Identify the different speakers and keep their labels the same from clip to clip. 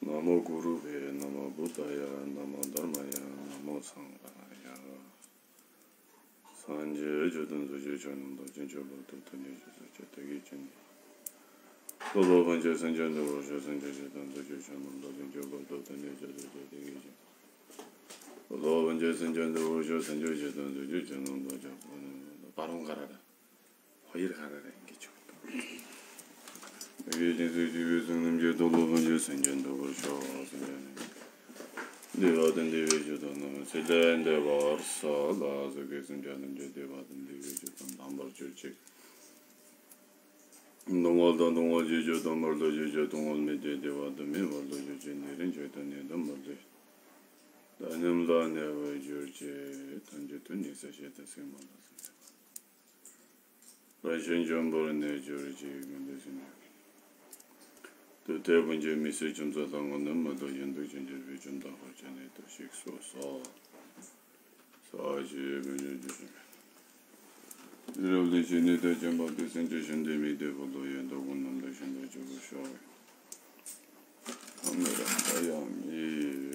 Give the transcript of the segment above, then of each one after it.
Speaker 1: Namo Gurube, Namo Buddhaya, Namo Dharmaya, Namo Sanghaya. Sanje Jodun Suju Chanando, Jinjobo, Tony, Jatagichin. Lolo Vanja Sanjan, the Roja Sanja Jatan, the Juchanando, Jinjobo, Tony, Jatagichin. Lolo Vanja Sanjan, the Roja Sanja Jatan, the Juchanando, the Barongarada. Hoyer Harada, get you. 이제 돌아보니 생전도 쇼 내가 된 데에서는 세대인데 벌써 나서 계승자는 이제 받은 데에서 남벌 줄지 농어도 지저도 멀도 지저 동ol 메디에 와도 메월도 지진들은 저던에도 멀도 다님도 내가 줄지 단지도 니서시다 생각하셨어요. 라이션 점벌네 줄지 근데는 또 대본제 미세 좀 자상은 뭐도 연도 전제를 좀 더 하잖아요. 또 식소서 사지 문제지. 이런 이제는 좀 어떤 센터션데 미대보도 연도 군남도 신도 주고 쇼. 아무래도 다양이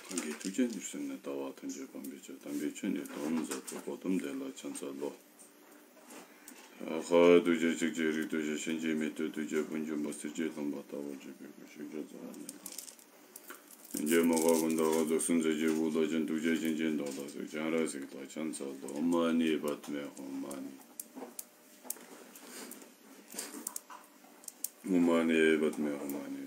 Speaker 1: 관계 두개 뉴스는 다 왔던 제 방비죠. 담배천에 돈서 조금 될라 찬사로 도저 직제리 도저 신지미 도저 분주 모스지 동바타고 지고 시저자네 이제 먹어본다고 순서지 우도전 두저 신진 도다서 잘해서 더 찬사도 엄마니 받네 엄마니 받네 엄마니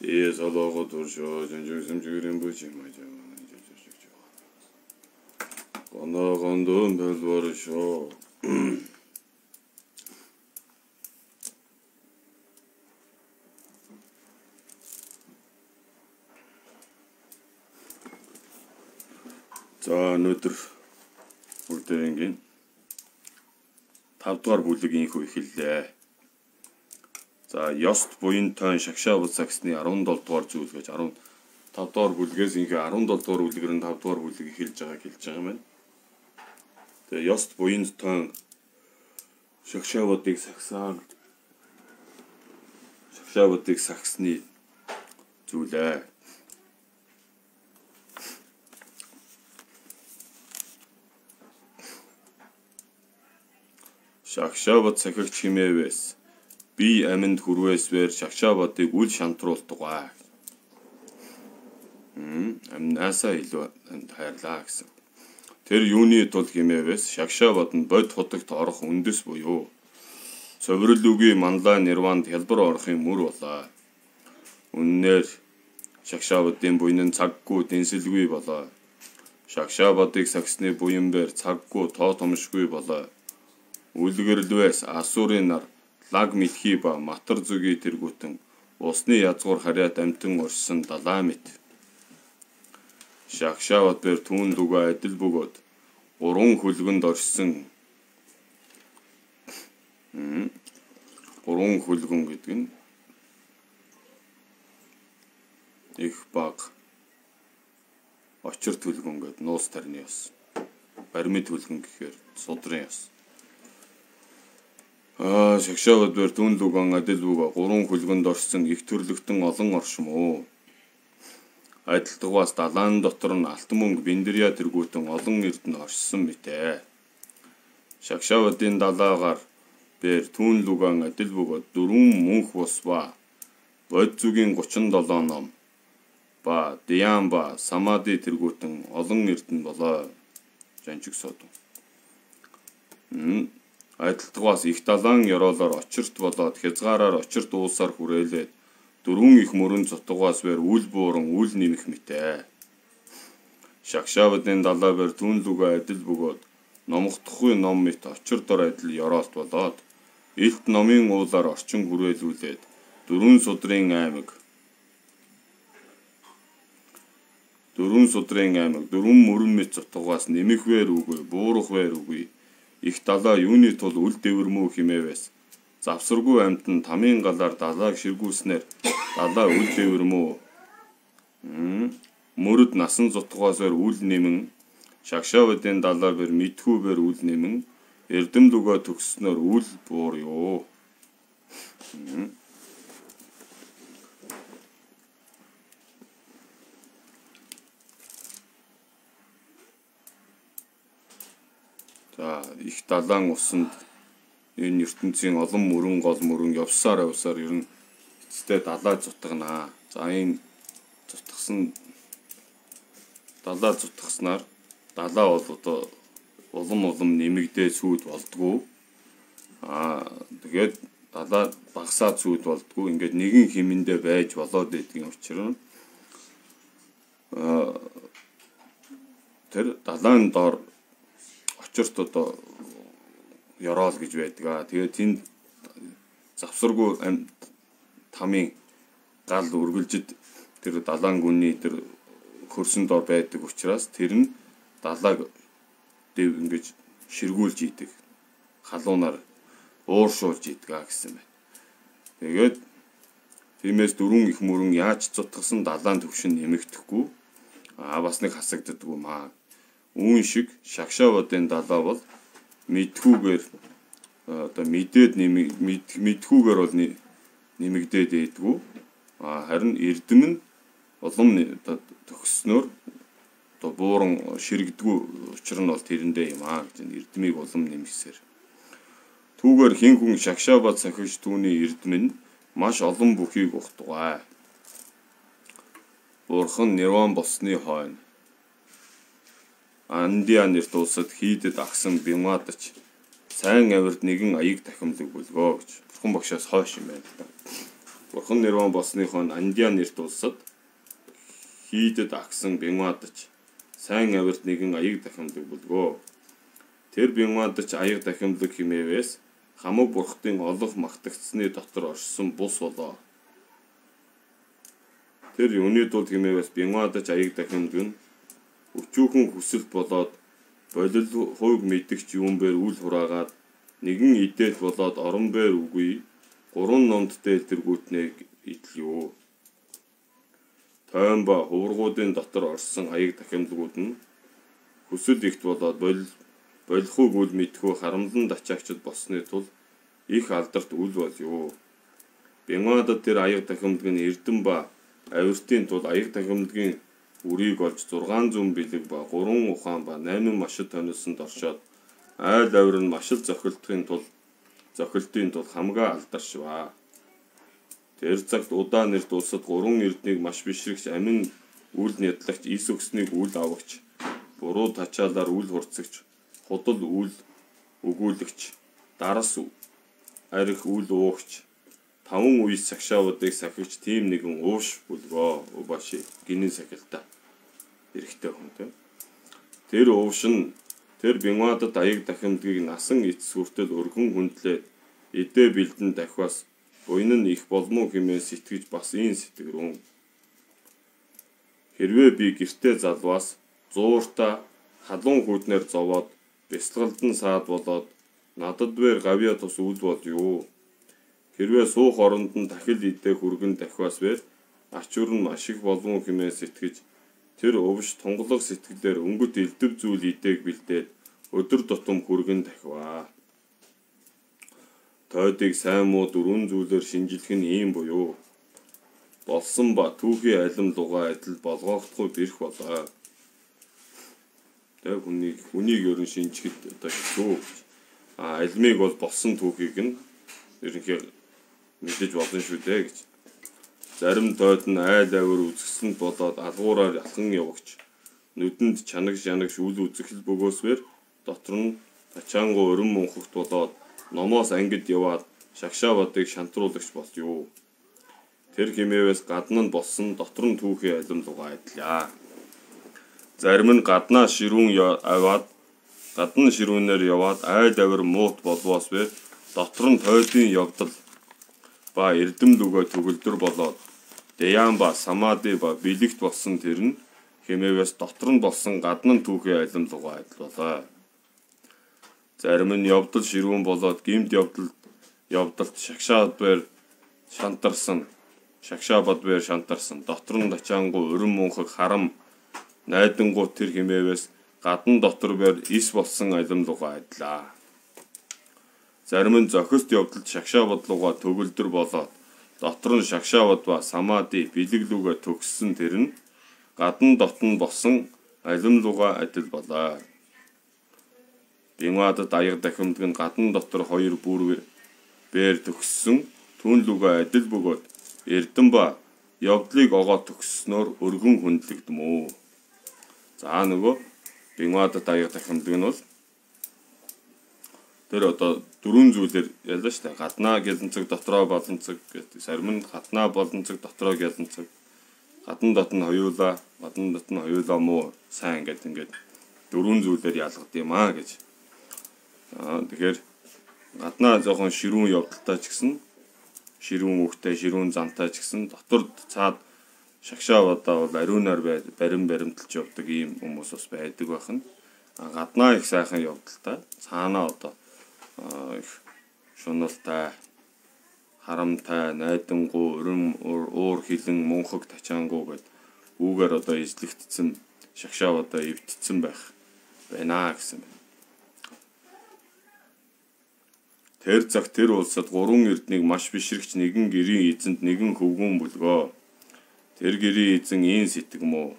Speaker 1: 예서도 도셔 전주심 주름 부지 맞아. 건너건도 별도르쇼. 자, өнөөдөр бүгдээрийн 5 дугаар бүлгийн их эхэллээ. За, Yost буян тойн шагшаабал саксны 17 дугаар зүйлгээж 15 дугаар бүлгээс инхээ 17 дугаар бүлгэр нь 5 дугаар бүлэг эхэлж байгаа юм байна. Тэгээ Yost буян тойн шагшаабуудыг саксны зүйлээ. Шагшаабад сахигч химээвээс би аминд хүрвээсвэр шагшаабадыг үл шантруулдаг. Амнаасаа илүү хайрлаа гэсэн. Тэр юуны тул химээвээс шагшаабад нь бод хотогт орох үндэс буюу соврол үгүй манлаа нирванд хялбар орохын мөр болоо. Үннээр шагшаабадын буян нь цаггүй дэнсэлгүй болоо. Шагшаабадыг саксны буянбэр цаггүй тоо томшгүй болоо. Үлгэрлвэс асуурын нар лаг мэдхий ба матар зүгийн тэргүүтэн усны язгуур харьяат амтэн орсон далаа мэт. Шагшаабад бэр түүн дугаа адил бөгөөд уран хөлгөнд орсон. Уран хөлгөн гэдэг нь их баг очир түлгэн гээд нуус тарны ёс. Баримын түлгэн гэхээр судрын ёс. Шагшаа бадбэр түн луган адил луга 3 хөлгөнд орсон их төрлөختөн олон оршим уу. Айдалтгаас далайн дотор нь алтан мөнгө биндрия тэргүүтэн олон эрдэнэ оршсон мэтэ. Шагшаавдын далаагаар бэр түн луган адил бөгөөд 4 мөнх бус ба бод зүгийн 37 ном ба Дян ба Самади тэргүүтэн олон эрдэнэ болоо. Жанжиг содон. Айдалтгаас их далайн ёроолоор очирт болоод хязгаараар очирт уусаар хүрээлээд 4 их мөрөн цутгаас бэр үл бууран үл нэмэх мэтэ. Шагшаавдын далаа бэр түн луга адил бөгөөд номхдохгүй ном мэт очир дор адил ёроолт болоод илт номын уулаар орчин хүрээлүүлээд 4 судрын аймаг 4 мөрөн мэт цутгаас нэмэхвэр үгүй буурахвэр үгүй их далаа юуны тул үл дэвэрмүү химээвэс завсаргүй амтан тамийн галаар далааг ширгүүлснээр далаа үл дэвэрмүү мөрөд насан цутгаасаар үл нэмэн шагшаавдын далаа бэр мэдхүүбэр үл нэмэн эрдэм луга төгснөөр үл буур ёо. За их далайн усанд энэ ертөнцийн олон мөрөн гол мөрөн явсаар ер нь эцэстээ далаа зутгана. За энэ зутгсан далаа зутгаснаар далаа бол одоо улам нэмэгдээ сүйд болдгоо. Тэгээд далаа багасаад сүйд болдгоо. Ингээд нэгэн хэмэндээ байж болоод байдгийн учраас тэр далайн доор очирт одоо ёроол гэж байдаг. Тэгээд тэнд завсаргүй тамийн гал үргэлжид тэр далайн гүний тэр хөрсөн дор байдаг учраас тэр нь далааг ингэж ширгүүлж идэг. Халуунаар ууршуулж идэг гэсэн байна. Тэгээд тиймээс 4 их мөрөн яаж цутгасан далайн төвшин нэмэгдэхгүй бас нэг хасагддаггүй маа. Үүн шиг шагшаавдын далаа бол мэдхүүгээр одоо мэдхүүгээр бол нэмэгдээд байдгүй. Харин эрдэм нь улам төгснөөр одоо бууран ширэгдгүй учир нь бол тэрэндээ юм гэж эрдмийг улам нэмэсээр. Түүгээр хин хүн шагшаавд сахиж түүний эрдэм нь маш олон бүхийг ухтугай. Бурхан нирван болсны хойно Андиа нэрт улсад хийдэд агсан бимадач сайн авирд нэгэн аяг дахимлаг бөлгөө гэж бурхан багшаас хойш юм байна. Бурхан нирван болсны хойно Андиа нэрт улсад хийдэд агсан бимадач сайн авирд нэгэн аяг дахимлаг бөлгөө. Тэр бимадач аяг дахимлаг химээвээс хамаг бурхтын олох магтагдсны дотор оршсон бус болоо. Тэр юуны тул химээвээс бимадач аяг дахимлаг нь өчүүхэн хүсэлт болоод болил хувь мэдгч юм бэр үл хураагаад нэгэн идэл болоод орон бэр үгүй 3 номд дээлтэргүүтнээ идэлё. Тойм ба хувргуудын дотор орсон аяг дахимлагууд нь хүсэл ихт болоод болихуг үл мэдхүү харамлан дачаагчд болсны тул их алдарт үл болё. Бямадад тэр аяг дахимлаг нь эрдэм ба авиртын тул аяг дахимлагын үрийг олж 600 бэлэг ба 3 ухаан ба 8 машид тонилсонд оршоод айл авир нь машил зохилтын тул хамгаа алдаршваа. Тэр цагт удаа нэрт улсад 3 эрднийг маш бишрэгч амин үл нядлагч ис өгснийг үл авагч буруу тачаалаар үл хурцагч худал үл өгүүлэгч дарас арих үл уугч 5 үе сагшаавдыг сахигч тийм нэгэн ууш бүлгөө убаши гинэн сахилтаа эрэхтэй хүн. Тэр ууш нь тэр бямадад аяг дахимдгийг насан эцэс хүртэл өргөн хүндлээд эдээ бэлдэн дахиас буйн нь их болмоо хэмээн сэтгэж бас ийн сэтгэрүүн. Хэрвээ би гэртээ залваас зуурта халуун хүүднээр зовоод бясалгалдан саад болоод надад бэр гавья тус үл бол юу. Хэрвээ суух оронд нь дахил идэх хүргэн дахиас бэр ачуур нь маш их болмоо хэмээн сэтгэж Тэр өвш тунгалаг сэтгэлээр өнгөт элдэв зүйл идээг бэлдээд өдөр тутам хүргэн дахиваа. Тойдыг сайн муу дөрвөн зүйлээр шинжлэх нь ийм буюу болсон ба түүхий алим лугаа адил болгохдохгүй бэрх болоо. Тэг хүнийг ерөн шинжихэд одоо шүү. Алимыг бол болсон түүхийг нь ерөнхий мэдэж болно шүү дээ гэж. Зарим тойд нь айл авир үзэсгэлэнт болоод алгуураар алхан явагч нүдэнд чанагш янагш үл үзэхэл бөгөөсвэр дотор нь тачаангуу өрөн мөнхөгт болоод номоос ангид яваад шагшаа бодыг шантруулагч болё. Тэр хэмээвээс гадна нь болсон дотор нь түүхий алим лугаа адилаа. Зарим нь гаднаа ширүүн аваад гадна ширүүнээр яваад айл авир муут болвоосвэр дотор нь тойдын явдал ба эрдэм лүгөө төгөлдөр болоод Дэямба самади ба бэлэгт болсон тэр нь хэмээвээс дотор нь болсон гадна нь түүхий алим лугаа адил болоо. Зарим нь явдал ширүүн болоод гимт явдалт шагшаа бадбээр шантарсан дотор нь тачаангуу өрөн мөнхөг харам найдангууд тэр хэмээвээс гадна дотор бээр ис болсон алим лугаа адилаа. Зарим нь зохист явдалд шагшаа бодлогоо төгөлдөр болоод дотор нь шагшаа бод ба самади бэлэг лүгээ төгссөн тэр нь гадна дотн болсон алим лугаа адил болоо. Бинвадад аяг дахимдаг нь гадна дотор хоёр бүр бээр төгссөн түн лүгээ адил бөгөөд эрдэм ба явдлыг огоо төгсснөөр өргөн хүндлэгдэм. За нөгөө бинвадад аяг дахимдаг нь бол тэр одоо дөрвөн зүйлээр ялла штэ. Гаднаа гэлэнцэг дотроо болонцэг гэдэг. Зарим нь гаднаа болонцэг дотроо гэлэнцэг. Гадна дотн хоёулаа муу сайн гэдэг ингээд дөрвөн зүйлээр ялгад юм гэж. Тэгэхээр гаднаа жоохон ширүүн явдалтай ч гэсэн ширүүн үхтэй ширүүн замтай ч гэсэн дотор цаад шагшаа бодоо бол ариунаар баримталж явдаг ийм хүмүүс бас байдаг байна. Гаднаа их сайхан явдалтай цаанаа одоо их шуналтай харамтай найдангуу уур хилэн мөнхөг тачаангуу гэд үүгээр одоо эзлэгдсэн шагшаа одоо эвдсэн байна гэсэн байна. Тэр цаг тэр улсад 3 эрднийг маш бишрэгч нэгэн гэрийн эзэнд нэгэн хөвгүүн бүлгөө. Тэр гэрийн эзэн ийн сэтгэмөө.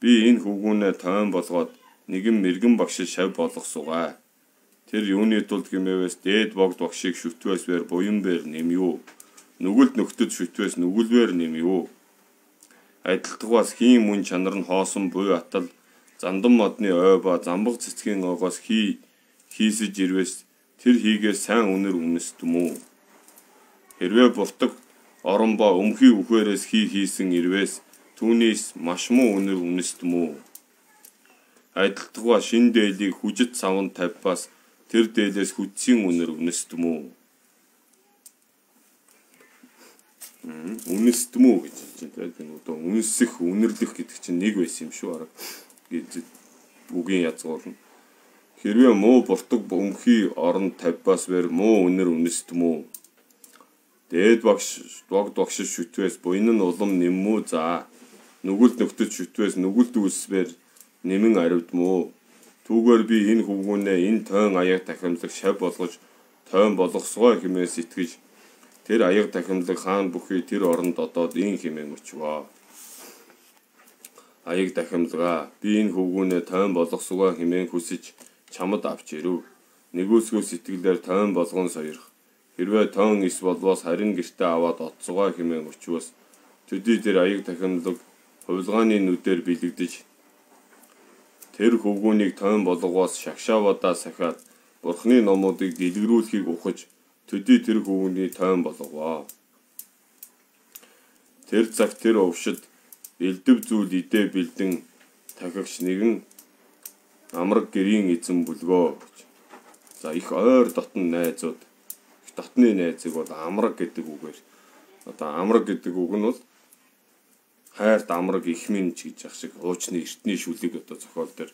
Speaker 1: Би энэ хөвгүүнээ тойн болгоод нэгэн мэргэн багшил шав болгох сугай. Тэр юуны тулд хэмээвээс дээд богд багшийг шүтвэсвэр буян бээр нэмэв. Нүгэлд нөхдөд шүтвэс нүгэлвэр нэмэв. Адилтгаас хийн мөн чанар нь хоосон буй атал зандан модны ой ба замбаг цэцгийн огоос хийсэж ирвэс тэр хийгээ сайн үнэр үнэстэмүү. Хэрвээ буртаг орон ба өмхий үхээрээс хийсэн ирвэс түүнээс маш муу үнэр үнэстэмүү. Адилтгаа шин дээлийг хүжит савн тавьбаас тэр дээлээс хүчсийн үнэр үнэстэмүү. Үнэстэмүү гэж хэлж байна. Одоо үнэсэх, үнэрлэх гэдэг чинь нэг байсан юм шүү арга. Үгийн язгуурна. Хэрвээ муу буртаг өмхий орон тавьбаас бэр муу үнэр үнэстэмүү. Дээд богд багш шүтвэс буян нь улам нэммүү за. Нүгэлд нөхдөд шүтвэс нүгэлд үлсвэр нэмэн аривдмүү. Түүгээр би энэ хөвгүүнээ энэ тойн аяг дахимлаг шав болгож тойн болгосгоо хэмээн сэтгэж тэр аяг дахимлаг хаан бүхий тэр оронд одоод ин хэмээн өчвөө. Аяг дахимлага би энэ хөвгүүнээ тойн болгосгоо хэмээн хүсэж чамд авч ирэв. Нэгүсгөө сэтгэлээр тойн болгон сойрох. Хэрвээ тойн ис болвоос харин гэртээ аваад отцгоо хэмээн өчвөөс төдий тэр аяг дахимлаг хувилгааны нүдээр бэлэгдэж тэр хөвгүүнийг тойн болгоос шагшаавадаа сахиад бурхны номуудыг дэлгэрүүлэхийг ухаж төдий тэр хөвгүүний тойн болгоо. Тэр цаг тэр өвшид элдэв зүйл идэ бэлдэн тахигч нэгэн амраг гэрийн эзэн бүлгөө. За их ойр дотн найзууд. Их дотны найзыг бол амраг гэдэг үгээр. Одоо амраг гэдэг үг нь бол хайрт амраг их минь гэж ах шиг уучны эртний шүлэг одоо зохиол дээр.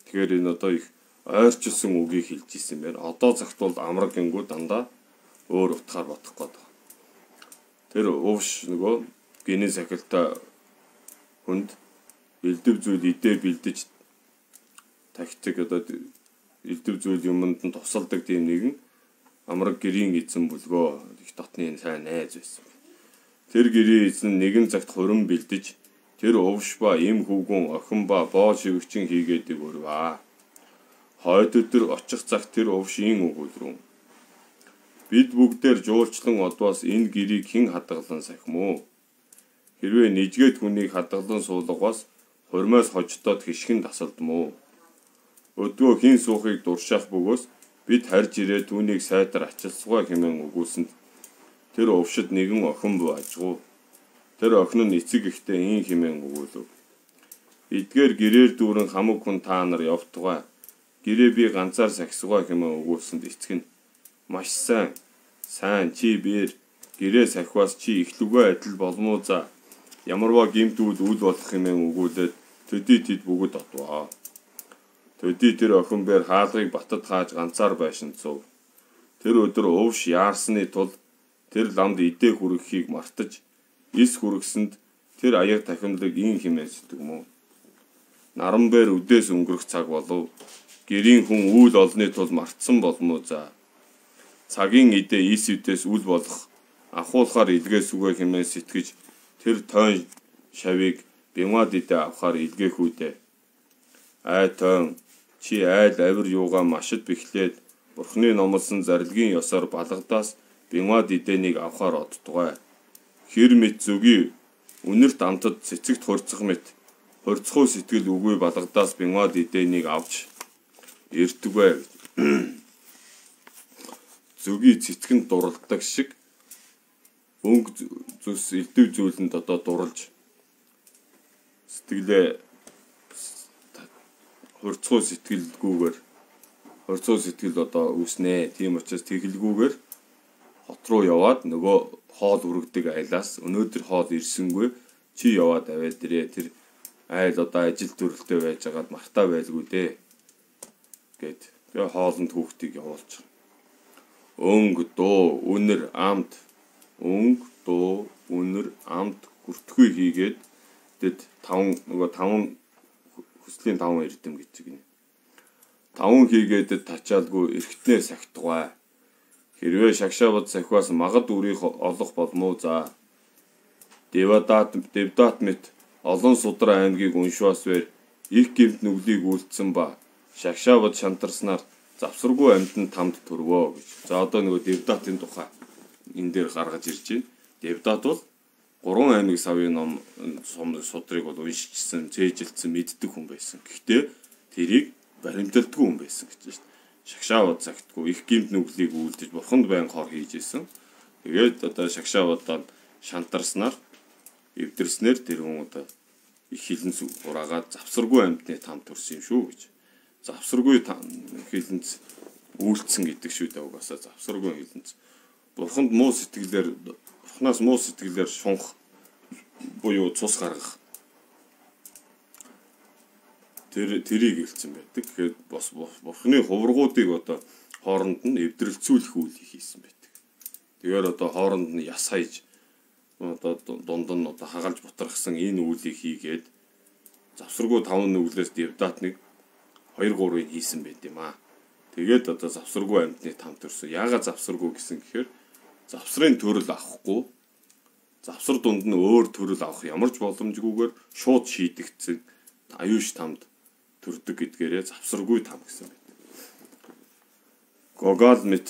Speaker 1: Тэгэхээр энэ одоо их ойрчилсан үгийг хэлж ирсэн байна. Одоо цагт бол амраг гингүү дандаа өөр утгаар бодох гээд. Тэр өвш нөгөө гинэн сахилтай хүнд элдв зүйл идээ бэлдэж тактик одоо элдв зүйл юмд нь тусалдаг тийм нэгэн амраг гэрийн эзэн бүлгөө их дотны сайн найз байсан. Тэр гэрийн эзэн нэгэн цагт хурим бэлдэж тэр увш ба им хүүгэн охин ба боо шивгчин хийгээдэг өрваа. Хойд өдөр очих цагт тэр увшийн өгүүлрүүн. Бид бүгдээр жуулчлан одоос энэ гэрийг хэн хадгалан сахимуу? Хэрвээ нэггээд хүнийг хадгалан суулгавас хурмаас хождоод хишгэн тасалдмуу. Өдгөө хин суухыг дуршаах бөгөөс бид харж ирээ түүнийг сайтар ачилсгүй хэмээн өгүүлсэнд тэр увшид нэгэн охин буажгүй. Тэр охин нь эцэг ихтэй ийн хэмээн өгүүлв. Эдгээр гэрээр дүүрэн хамаг хүн та нар явтугай. Гэрээ би ганцаар сахисгүй хэмээн өгүүлсэнд эцэг нь маш сайн чи биер гэрээ сахивас чи ихлүгөө адил болмоо за. Ямарваа гимтүүд үл болох хэмээн өгүүлээд төдий тэд бүгд отваа. Төдий тэр охин бээр хаалгыг батад хааж ганцаар байшин цув. Тэр өдөр увш яарсны тул тэр ламд идээ хүргэхийг мартаж эс хүргэсэнд тэр аяг тахимлаг ийн хэмээн сэтгэмүү. Наран бээр үдээс өнгөрөх цаг болов. Гэрийн хүн үйл олны тул мартсан болмоо за. Цагийн идээ эс үдээс үл болох ахуулахаар илгээс үгэ хэмээн сэтгэж тэр тойн шавийг бямад идээ авахаар илгээх үдэ. Ай тойн чи айл авир юугаа машид бэхлээд Бурхны номлосон зарилгийн ёсоор балгадаас бямад идэнийг авахаар оддгой. Хэр мэт зүгий үнэрт амтад цэцэгт хурцах мэт хурцхуу сэтгэл үгүй балгадаас бямад идэнийг авч эртгвэ. Зүгий цэцгэнд дуралдаг шиг өнгө зүс элдв зүйлэнд одоо дурлж сэтгэлээ хурцхуу сэтгэл одоо үүснэ. Тийм учраас тэгэлгүйгээр хот руу яваад нөгөө хоол үргэдэг айлаас өнөөдөр хоол ирсэнгүй чи яваад аваад ирээ. Тэр айл одоо ажил төрөлтэй байж байгаад мартаа байлгүй дээ гэд. Тэгээ хоолнд хүүхдийг явуулж. Өнг дуу үнэр амт хүртгүй хийгээд тэд 5 хүслийн 5 эрдэм гэж гинэ. 5 хийгээд тачаалгүй эргэтнээ сахтугай. Хэрвээ шагшаабад сахиас магад үрийг олох болмоо за. Девдат мэт олон судар аймгийг уншвас бэр их гэмт нүглийг үлдсэн ба шагшаабад шантарснаар завсаргүй амьтанд тамд төрвөө гэж. За одоо нөгөө Девдатын тухай энэ дээр гаргаж ирж байна. Девдат бол 3 аймаг савын ном судрыг бол уншижсэн, цээжилсэн, мэддэг хүн байсан. Гэхдээ тэрийг баримталдаггүй хүн байсан гэж байна шүү дээ. Шагшаабад цагтгүй их гэмт нүглийг үлдэж бурханд байн хор хийж исэн. Тэгээд одоо шагшаабадаа шантарснаар эвдэрснээр тэр хүн одоо их хилэнц ураагаад завсаргүй амьтны там төрсөн юм шүү гэж. Завсаргүй хилэнц үйлцсэн гэдэг шүү дээ угаасаа завсаргүй хилэнц. Бурханд муу сэтгэлээр Бурханаас муу сэтгэлээр шунх буюу цус гаргах тэрийг хэлсэн байдаг. Тэгэхээр бас Бурханы хуврагуудыг одоо хооронд нь эвдрэлцүүлэх үйлийг хийсэн байдаг. Тэгэхээр одоо хооронд нь яс хайж одоо дунд нь одоо хагалж бутрахсан энэ үйлийг хийгээд завсаргүй 5 нүглээс Девдатныг 2-3-ыг хийсэн байт юм аа. Тэгээд одоо завсаргүй амьтны там төрсөн. Яагаад завсаргүй гэсэн гэхээр завсрын төрөл авахгүй. Завсар дунд нь өөр төрөл авах ямар ч боломжгүйгээр шууд шийдэгдсэн аюуш тамд төрдөг гэдгээрээ завсаргүй там гэсэн байна. Гогал мэт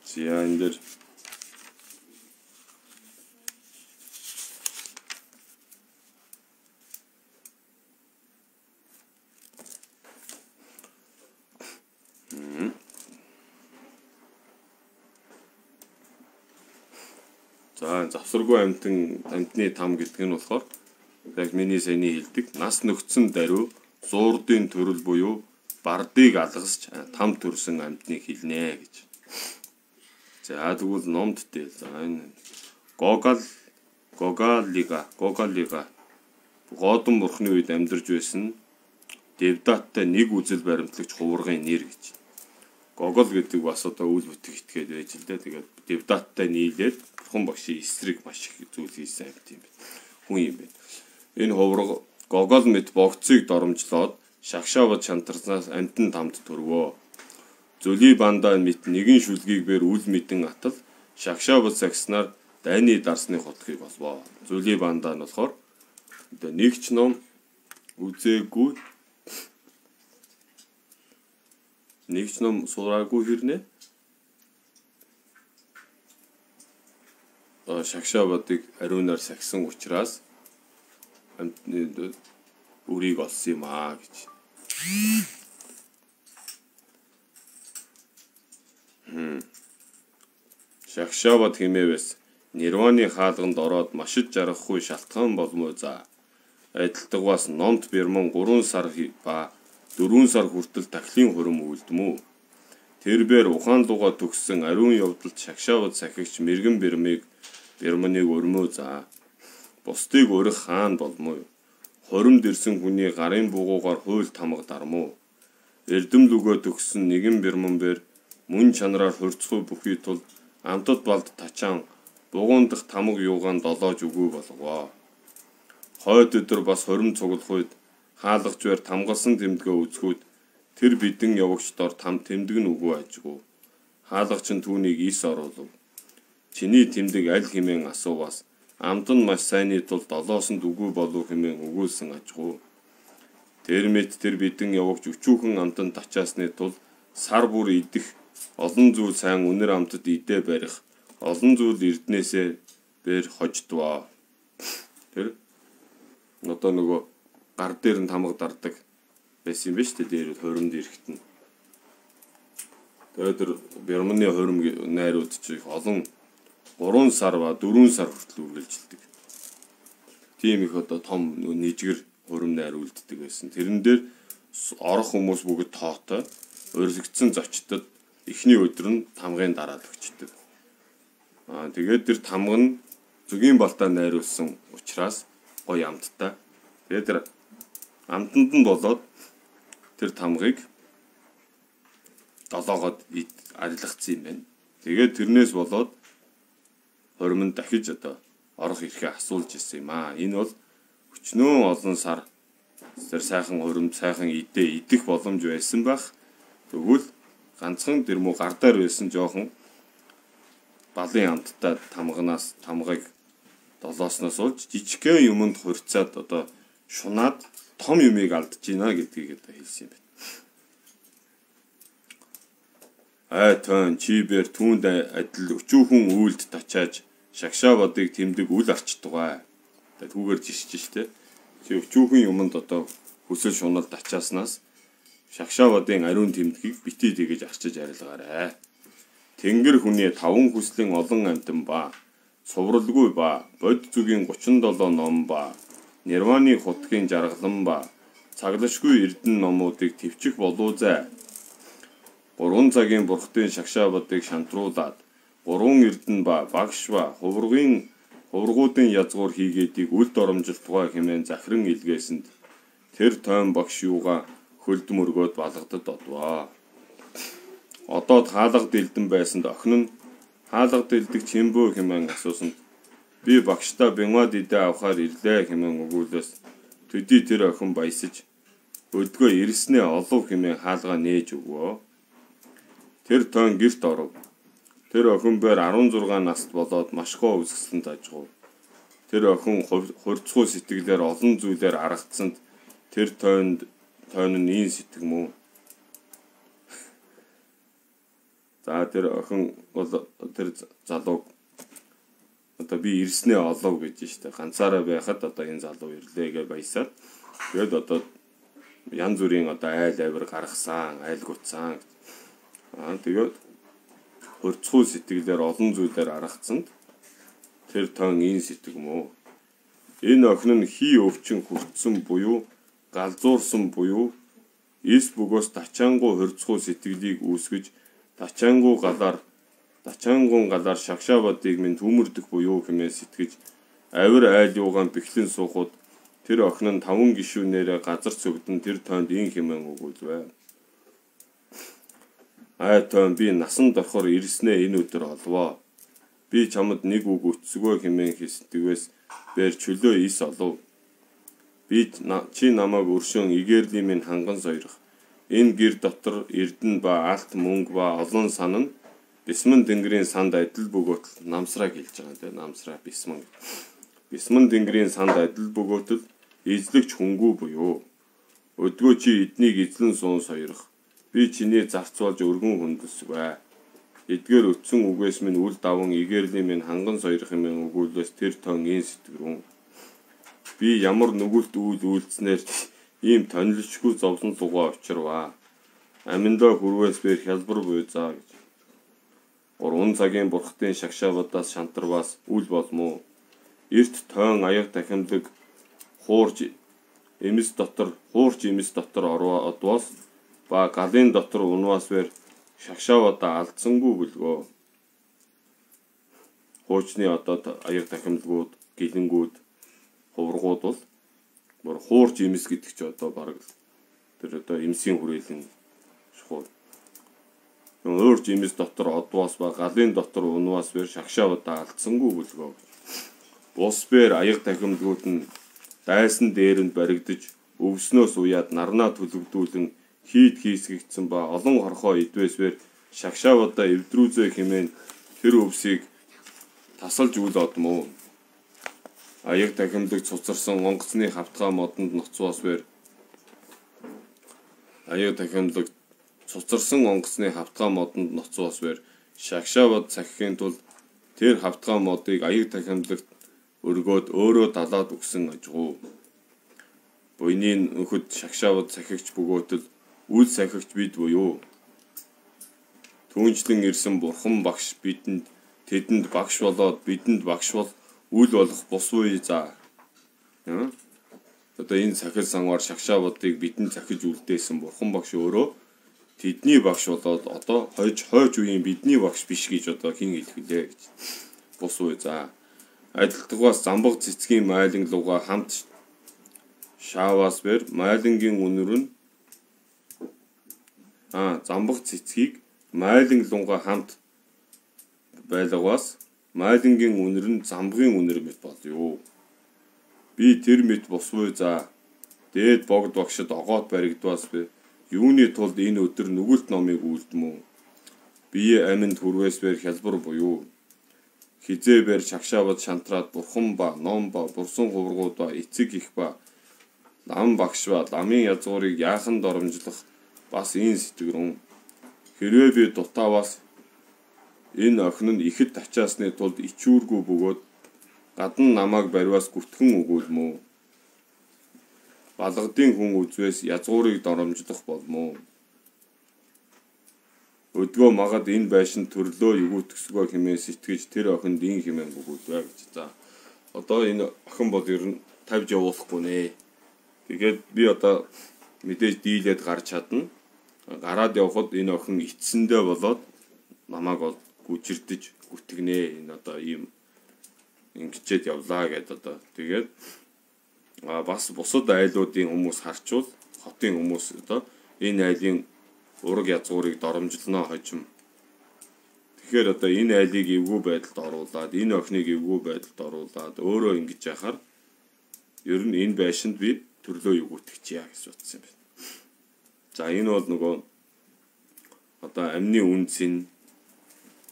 Speaker 1: зя энэ дэр завсаргүй амьтны там гэдэг нь болохоор яг миний саяны хэлдэг нас нөхцөн даруй зуурдын төрөл буюу бардыг алгасч там төрсөн амьтныг хэлнэ гэж. За тэгвэл номд дээл. За энэ Гогалига Годон бурхны үед амьдарч байсан Девдаттай нэг үзэл баримтлагч хуваргын нэр гэж. Гогол гэдэг бас одоо үйл бүтгэгдгээд байж л дээ. Тэгээд Девдаттай нийлээд бурхан багшийн эсрэг маш их зүйл хийсэн амт юм байна. Хүн юм байна. Энэ ховрог Гогол мэт богцыг доромжлоод шагшаавд шантарснаас амтан тамд төрвөө. Зүли бандаа мэт нэгэн шүлгийг бэр үл мэдэн атал шагшаавд сагснаар дайны дарсны хотгийг болвоо. Зүли бандаа нь болохоор нэг ч ном үзээгүй, нэг ч ном сураагүй хэрнээ шагшаавдыг ариунаар сагсан учраас үрийг олсон юм аа гэж. Шагшаавд хэмээвэс нирваны хаалганд ороод машид жаргахгүй шалтгаан болмоо за. Адилтгаас номт бэрмэн 3 сар ба 4 сар хүртэл тахлын хурим үлдмүү. Тэрбээр ухаан луга төгссөн ариун явдалд шагшаавд сахигч мэрэгэн бэрмэнийг өрмөө за. Бусдыг өрөх хаан болмоо. Хоримд ирсэн хүний гарын бугуугаар хуйл тамга дармуу. Эрдэм лүгөө төгссөн нэгэн бэрмэн бэр мөн чанараар хурцгүй бүхий тул амтад балд тачаан бугуун дахь тамга юугаан долоож үгүй болгоо. Хойд өдөр бас хорим цуглах үед хаалгач бэр тамгалсан тэмдгээ үзгүүд тэр бидэн явагч дор тэмдэг нь үгүй ажгүй. Хаалгач нь түүнийг ис оруулав. Чиний тэмдэг аль хэмээн асууваас амт нь маш сайнны тул долоосонд үгүй болов хэмээн өгүүлсэн ажгүй. Тэр мэт тэр бидэн явагч өчүүхэн амтанд тачаасны тул сар бүр идэх олон зүйл сайн үнэр амтад идээ барих олон зүйл эрднээсээ бэр хождваа. Тэр одоо нөгөө гар дээр нь тамга дардаг байсан юм ба шүү дээ. Дээр хоримд ирэхт нь. Тэгээд тэр Бэрманы хорим найрууд чи олон 3 сар ба 4 сар хүртэл үргэлжилдэг. Тийм их одоо том нийжгэр хорим найр үлддэг байсан. Тэрэн дээр орох хүмүүс бүгд тоотой урилгдсан зочдод эхний өдөр нь тамгын дараад өгчдөг. Тэгээд тэр тамга нь зүгийн балтаа найруулсан учраас гоё амттай. Тэгээд тэр амтанд нь болоод тэр тамгыг долоогоод арилгацсан юм байна. Тэгээд тэрнээс болоод хоримд дахиж одоо орох ирэхээ асуулж ирсэн юм аа. Энэ бол өчнөө олон сар тэр сайхан хоримд сайхан идэх боломж байсан байх. Тэгвэл ганцхан тэр муу гардаар байсан жоохон балын амттай тамгыг долоосноос уулж жижигхэн юмд хурцаад одоо шунаад том юмыг алдж гинэ гэдгийг одоо хэлсэн юм байна. Тон чибэр түүнд адил өчүүхэн үйлд тачааж шагшаавдыг тэмдэг үл арчдгаа. Тэгээд түүгээр жишж штэ. Чи өчүүхэн юмд одоо хүсэл шунал тачааснаас шагшаавдын ариун тэмдгийг битээ тэгэж арчиж арилгаарай. Тэнгэр хүний 5 хүслийн олон амтан ба сувралгүй ба бод зүгийн 37 ном ба нирваны хутгийн жаргалан ба цаглашгүй эрдэн номуудыг төвчих болов зэ. 3 цагийн бурхтын шагшаавдыг шантруулад 3 эрдэн ба багш ба хувргуудын язгуур хийгээдийг үл доромжилтугай хэмээн захиран илгээсэнд тэр тойм багш юугаа хөлд мөргөөд балгадад одваа. Одоод хаалга дэлдэн байсанд охин нь хаалга дэлдэг чимбөө хэмээн асуусанд би багштай бямад идэ авахаар ирлээ хэмээн өгүүлээс төдий тэр охин баясаж өдгөө ирснээ олов хэмээн хаалга нээж өгөө. Тэр тойн гэрт оров. Тэр охин бээр 16 наст болоод маш гоо үсгсэн дажгуу. Тэр охин хурцгүй сэтгэлээр олон зүйлээр аргацсанд тэр тойн нь ийн сэтгэмүү. За тэр охин бол тэр залуу одоо би ирснээ олов гэж штэ. Ганцаараа байхад одоо энэ залуу ирлээ гэж баясаад тэгээд одоо янз бүрийн одоо айл авир гаргасан, айл гутсан. Тэгээд хурцгүй сэтгэлээр олон зүйлээр аргацсанд тэр тон ийн сэтгэмүү. Энэ охин нь хий өвчин хүртсэн буюу галзуурсан буюу эс бөгөөс тачаангуу хурцгүй сэтгэлийг үүсгэж тачаангун галаар шагшаавдыг минь түмэрдэх буюу хэмээн сэтгэж авир айл юугаан бэхлэн суухад тэр охин нь 5 гишүүнээрээ газар цогдон тэр тоонд ийн хэмээн өгүүлвэ. Ай тоон би насан дорхоор ирснээ энэ өдөр олвоо. Би чамд нэг үг өцсгөө хэмээн хэсдгээс бээр чөлөө ис олов. Би чи намайг өршөөн игэрлийн минь ханган сойрох. Энэ гэр дотор эрдэн ба алт мөнгө ба олон сан нь бисмэн тэнгэрийн санд адил бөгөөтөл намсраг хэлж байгаа тийм намсраа бисмэн. Бисмэн тэнгэрийн санд адил бөгөөтөл эзлэгч хөнгүү буюу. Өдгөө чи эднийг эзлэн суун сойрох. Би чиний зарц болж өргөн хүндэлсвэ. Эдгээр өтсөн үгээс минь үл даван игэрлийн минь ханган сойрох юм өгүүлээс тэр тон ин сэтгэрүүн. Би ямар нүгэлт үйл үйлснээр ийм тонилшгүй зовлон лугаа учирваа. Аминдаа хүрвээс бэр хялбар буй заа гэж. 3 цагийн бурхтын шагшаавадаас шантарваас үл болмоо. Эрт тойн аяг дахимлаг хуурж эмс дотор одвоос ба галын дотор унваас бэр шагшаавадаа алдсангүй бүлгөө. Хуучны одоо аяг дахимлагууд, гэлэнгүүд, хувргууд бол бүр хуурж эмс гэдэг чи одоо бараг тэр одоо эмсийн хүрээлэн шухуу. Өөрч эмс дотор одвоос ба галын дотор унваас бэр шагшаавадаа алдсангүй бүлгөө. Бус бэр аяг дахимлагууд нь дайсан дээрэнд баригдаж өвснөөс уяад нарнаа төлөвдүүлэн хийд хийсгэгдсэн ба олон хорхоо идвэсвэр шагшаавадаа эвдрүүзээ хэмээн тэр өвсийг тасалж үл одмоо. Аяг дахимлаг цуцарсан онгоцны хавтгай модонд ноцвоос бэр шагшаавад цахихын тулд тэр хавтгай модыг аяг дахимлагт өргөөд өөрөө далаад өгсөн ажгуу. Буйны өнхөд шагшаавад цахигч бөгөөтөл үл сахигч бид буюу. Түүнчлэн ирсэн бурхан багш тэдэнд багш болоод бидэнд багш бол үл болох бус буй за. Одоо энэ сахил сангаар шагшаавадыг бидэнд захиж үлдээсэн бурхан багш өөрөө тэдний багш болоод одоо хойж үеийн бидний багш биш гэж одоо хэн хэлэх вүлээ гэж. Бус буй за. Адилтгаас замбаг цэцгийн майлан луга хамт шааваас бэр майлангийн үнэр нь замбаг цэцгийг майлан лунга хамт байлгаас майлангийн үнэр нь замбгийн үнэр мэт болё. Би тэр мэт босвой за дээд богд багшд огоот баригдваас бэ юуны тулд энэ өдөр нүгэлт номыг үлдмүү. Бие аминд хүрвээс бэр хялбар буюу. Хизээ бэр шагшаавад шантраад бурхан ба ном ба бурсан хувргууд ба эцэг их ба лам багш ба ламын язгуурыг яахан доромжлох бас энэ сэтгэрүүн. Хэрвээ би дутааваас энэ охин нь ихэд ачаасны тулд ичүүргүй бөгөөд гадна намайг бариваас гүтгэн өгүүлмөө. Балгадын хүн үзвээс язгуурыг доромжлох болмоо. Өдгөө магад энэ байшин төрлөө югүйтгсгөө хэмээн сэтгэж тэр охинд ин хэмээн өгүүлвэ гэж. За одоо энэ охин бол ер нь тавьж явуулахгүй нэ. Тэгээд би одоо мэдээж дийлээд гарч чадна. Гараад явхад энэ охин эцсэндээ болоод намайг гүжирдэж гүтгэнэ. Энэ одоо ийм ингэчээд явлаа гэдэг одоо. Тэгээд бас бусад айлуудын хүмүүс харчвал хотын хүмүүс одоо энэ айлын ураг язгуурыг доромжлоно хожим. Тэгэхээр одоо энэ айлыг эвгүй байдалд оруулаад энэ охиныг эвгүй байдалд оруулаад өөрөө ингэж яхаар ер нь энэ байшинд би төрлөө югүтгэчихье гэж бодсон юм байна. За энэ бол нөгөө одоо амны үнцэн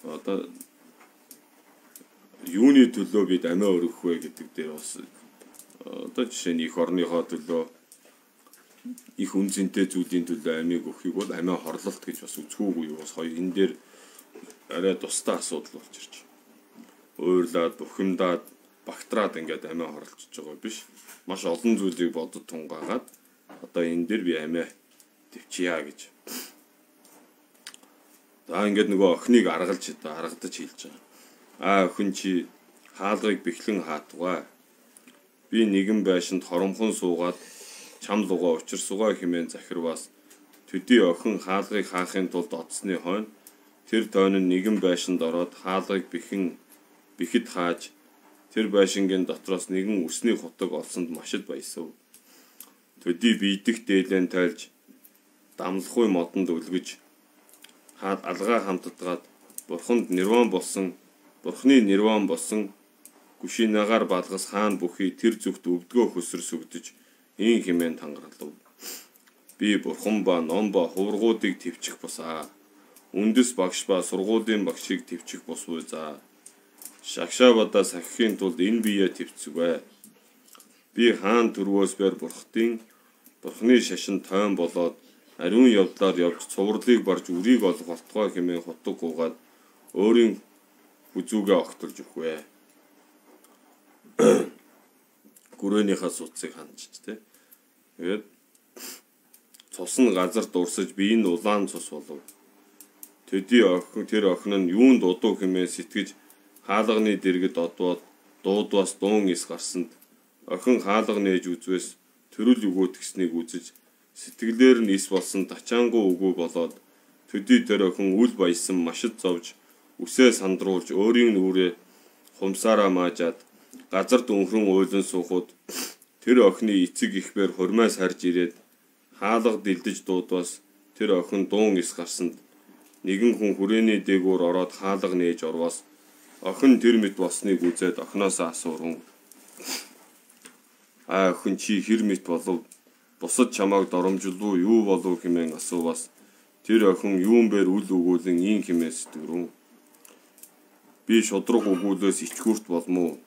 Speaker 1: одоо юуны төлөө бид амиа өргөх вэ гэдэг дээр бас одоо жишээ нь их орныхоо төлөө их үнцэнтэй зүйлийн төлөө амийг өгөхийг бол амиа хорлолт гэж бас үзэхүүгүй юу бас хоёр энэ дээр арай тустай асуудал болж ирж байна. Уурлаад, бухимдаад, багтраад ингээд амиа хорлолцож байгаа биш. Маш олон зүйлийг бодод тунгаагаад одоо энэ дээр би амиа төвчья гэж. За ингээд нөгөө охиныг аргалж аргадаж хэлж байгаа. Охин чи хаалгыг бэхлэн хаатугай. Би нэгэн байшинд хоромхон суугаад чам лугаа учирсугаа хэмээн захирваас төдий охин хаалгыг хаахын тулд одсны хойно тэр тойн нь нэгэн байшинд ороод хаалгыг бэхэд хааж тэр байшингийн дотроос нэгэн үсний хутаг олсонд машид баясав. Төдий биедэх дээлэн тайлж дамлахгүй модонд өлгөж алгаа хамтдгаад бурханд нирван болсон гүшинагаар балгас хаан бүхий тэр зүгт өвдгөө хөсөр сүгдэж ийн хэмээн тангаралв. Би бурхан ба ном ба хуврагуудыг твчих босаа. Үндэс багш ба сургуулийн багшийг твчих босвоо за. Шагшаавадаа сахихын тулд энэ биеэ твцвэ. Би хаан төрвөөс бэр бурхны шашин тойн болоод ариун явдлаар явж цувралыг барж үрийг олох болтгой хэмээн хутаг гуугаад өөрийн хүзүүгээ огтолж өгвэ. Гүрээнийхээ суцыг хандж тэ. Тэгээд цус нь газар дурсаж биеийн улаан цус болов. Тэр охин нь юунд удуу хэмээн сэтгэж хаалганы дэргэд одвоод дуудвас дуун ис гарсанд охин хаалга нээж үзвээс төрөл өгөөтгснийг үзэж сэтгэлээр нь ис болсон тачаангуу үгүй болоод төдий тэр охин үл баясан машид зовж үсээ сандруулж өөрийн нүрээ хумсаараа маажаад газар дүнхрэн уйлан суухад тэр охины эцэг ихбэр хурмаас харж ирээд хаалга дэлдэж дуудвас тэр охин дуун ис гарсанд нэгэн хүн хүрээний дээгүүр ороод хаалга нээж орвоос охин тэр мэт болсныг үзээд охиноосоо асууран охин чи хэр мэт болов бусад чамааг доромжилуу юу болов хэмээн асуувас тэр охин юун бээр үл өгүүлэн ийн хэмээн сэтгэрүүн. Би шудраг өгүүлээс ичгүүрт болмоо.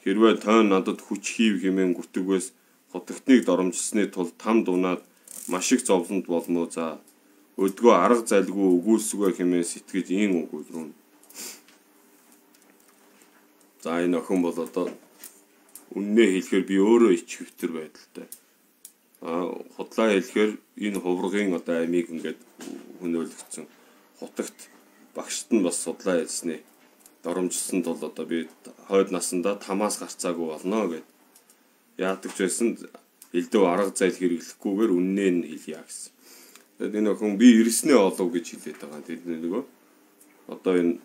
Speaker 1: Хэрвээ тойн надад хүч хийв хэмээн гүтгвээс хотогтныг доромжилсны тулд там дунаад маш их зовлонд болмоо за. Өдгөө арга зайлгүй өгүүлсгүй хэмээн сэтгэж ийн өгүүлрүүн. За энэ охин бол одоо үннээ хэлэхээр би өөрөө ичгэвтер байдалтай. Худлаа хэлэхээр энэ хуврагын одоо амийг ингээд хөнөөлөгдсөн. Хутагт багшд нь бас судлаа хэлснэ. Доромжилсан тул одоо би хойд насандаа тамаас гарцаагүй болно гэд. Яадаг ч байсан элдв арга зайл хэрэглэхгүйгээр үннээ нь хэлье гэсэн. Тэгээд энэ охин би ирснээ олов гэж хэлээд байгаа. Тэгээд нөгөө одоо энэ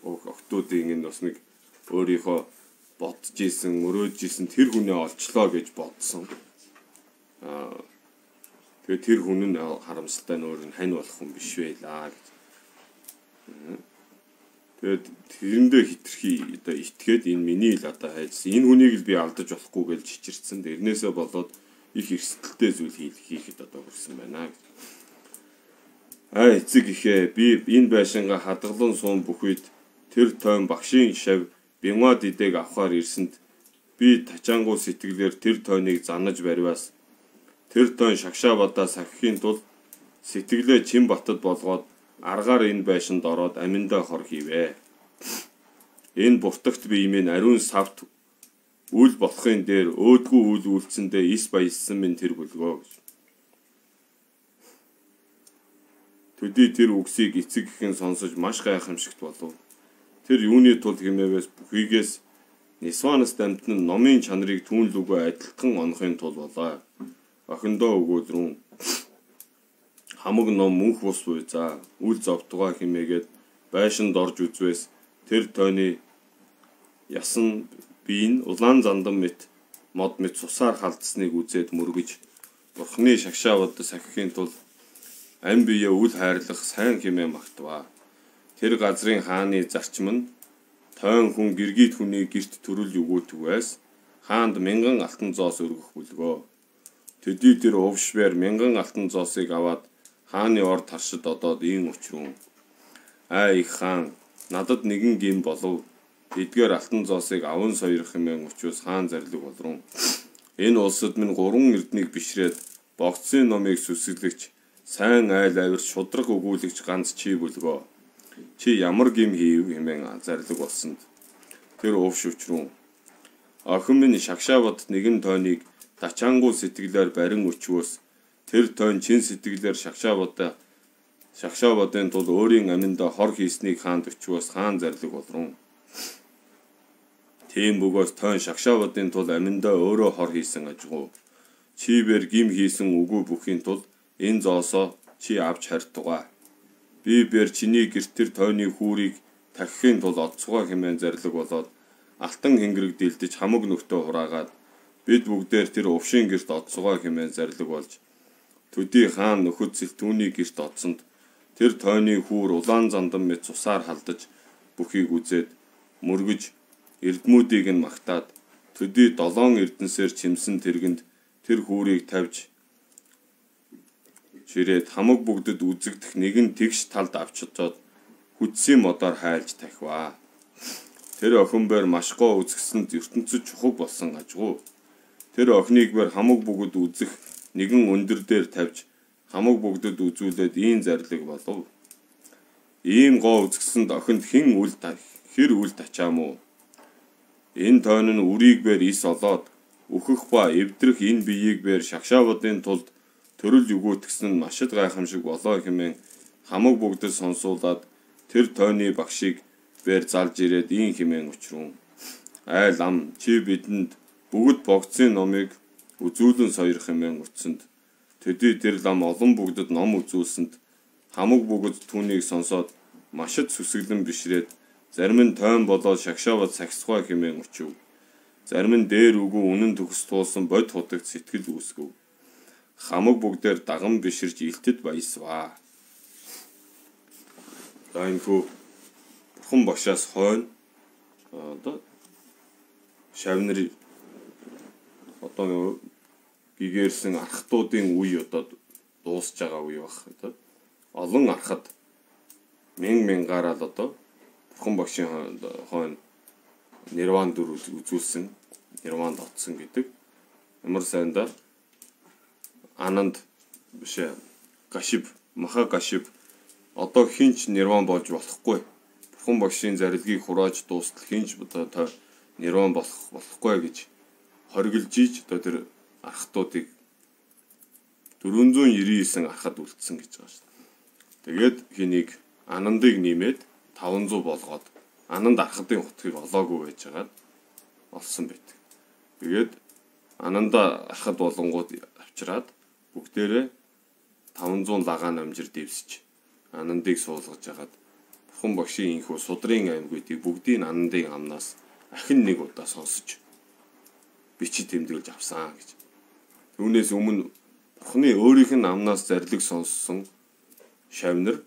Speaker 1: охтуудын энэ бас нэг өөрийнхөө бодж исэн, мөрөөж исэн тэр хүнээ олчлоо гэж бодсон. Тэгээд тэр хүн нь харамсалтай нөр нь хань болох хүн биш байлаа гэж. Тэгээд тэрэндээ хитрхи одоо итгээд энэ миний л одоо хайжсан. Энэ хүнийг л би алдаж болохгүй гэж чичирсэн. Тэрнээсээ болоод их эрсдэлтэй зүйл хийхэд одоо хүрсэн байна гэж. Эцэг ихээ би энэ байшингаа хадгалан суун бүх үед тэр тойн багшийн шав бямаа дидэг авахар ирсэнд би тачаангуу сэтгэлээр тэр тойныг занаж бариваас тэр тойн Шагшаавадаа сахихын тулд сэтгэлээ Чин батад болгоод аргаар энэ байшинд ороод аминдаа хор хийвэ. Энэ буртагт биемийн ариун савт үл болохын дээр өөдгүү үл үйлцэндээ ис баяссан минь тэр бүлгөө гэж. Төдий тэр үгсийг эцэг ихэн сонсож маш гайхамшигт болов. Тэр юуны тулд хэмээвээс бүхийгээс Нисванаас дамтны номын чанарыг түүнлүгөө адилхан онохын тулд болоо. Охиндоо өгүүлрүүн хамаг ном мөнх бус буй за үл зовтгоо хэмээгээд байшинд орж үзвээс тэр тойны ясан биеийн улаан зандан мэт мод мэт цусаар халдсныг үзээд мөргөж бурхны Шагшаавадаа сахихын тулд ам бие үл хайрлах сайн хэмээн магтваа. Тэр газрын хааны зарчим нь тойн хүн гэргийт хүний гэрт төрүүлж өгөөтгвээс хаанд 1000 алтан зоос өргөх бүлгөө. Төдий тэр увшбэр 1000 алтан зоосыг аваад хааны ор таршид одоод ийн учрүүн. Их хаан надад нэгэн гин болов. Эдгээр алтан зоосыг аван сойрох хэмээн учраас хаан зарлиг болрун. Энэ улсад минь 3 эрднийг бишрээд богцсын номыг сүсгэлэгч сайн айл авирч шудраг өгүүлэгч ганц чи бүлгөө. Чи ямар гим хийв хэмээн зарлиг болсонд тэр увш учрүүн. Охин минь Шагшаавадт нэгэн тойныг тачаангуу сэтгэлээр барин өчвөөс тэр тойн чин сэтгэлээр Шагшаавадын тул өөрийн аминдаа хор хийснийг хаанд өчвөөс хаан зарлиг болрун. Тийм бөгөөс тойн Шагшаавадын тул аминдаа өөрөө хор хийсэн ажгүй. Чибэр гим хийсэн үгүй бүхийн тул энэ зоосоо чи авч харьтугаа. Би бэр чиний гэртэр тойны хүүрийг тахихын тулд одцгоо хэмээн зарлиг болоод алтан хэнгэрэг дэлдэж хамаг нөхтөө хураагаад бид бүгдээр тэр увшийн гэрт одцгоо хэмээн зарлиг болж төдий хаан нөхөд түүний гэрт одсонд тэр тойны хүүр улаан зандан мэт цусаар халдаж бүхийг үзээд мөргөж эрдмүүдийг нь магтаад төдий 7 эрдэнсээр чимсэн тэргэнд тэр хүүрийг тавьж ширээд хамаг бүгдэд үзэгдэх нэгэн тэгш талд авчирчоод хүчсийн модоор хайлж тахиваа. Тэр охин бэр маш гоо үзэгсэнд ертөнцөд чухаг болсон ажгүй. Тэр охиныг бэр хамаг бүгд үзэх нэгэн өндөр дээр тавьж хамаг бүгдэд үзүүлээд ийм зарлиг болов. Ийм гоо үзэгсэнд охинд хэр үл тачаам уу? Энэ тойн нь үрийг бэр ис олоод өөхөх ба эвдрэх энэ биеийг бэр шагшаавуудын тулд төрөл өгөөтгсөн нь маш их гайхамшиг болоо хэмээн хамаг бүгдэд сонсуулаад тэр тойны багшийг бэр залж ирээд ийм хэмээн учрун. Айл ам чи бидэнд бүгд богцын номыг үзүүлэн сойрох хэмээн утсанд төдий тэр лам олон бүгдэд ном үзүүлсэнд хамаг бүгд түүнийг сонсоод маш их сүсгэлэн бишрээд зарим нь тойн болоод шагшаавад сахисгай хэмээн учив. Зарим нь дээр үгүй үнэн төгс туулсан бод хутагт сэтгэл үүсгэв. Хамаг бүгдээр даган биширж илтэд баясваа. За энэхүү бурхан багшаас хойно одоо шавнар одоо гэгэрсэн архтуудын үе одоо дуусж байгаа үе баг. Одоо олон архад мянгаар л одоо бурхан багшийн хойно нирван дүр үзүүлсэн, нирванд отсон гэдэг. Ямар сайндаа Ананд бишээ Гашиб, Маха Гашиб одоо хинч нирван болж болохгүй. Бурхан багшийн зарилгийг хурааж дуустал хинч одоо нирван болохгүй гэж хоригилж ийж одоо тэр архтуудыг 499 архад үлдсэн гэж байгаа шүү дээ. Тэгээд хэнийг Анандыг нэмээд 500 болгоод Ананд архадын хутгийг олоогүй байж байгаад олсон байдаг. Тэгээд Ананда архад болонгууд авчираад бүгдээрээ 500 лагаан амжир дэвсэж Анандыг суулгаж хагаад бурхан багшийн инхүү судрын аймгуудыг бүгдийг Анандын амнаас ахин нэг удаа сонсож бичиж тэмдэглэж авсан гэж. Түүнээс өмнө бурханы өөрийнх нь амнаас зарлиг сонссон шавнар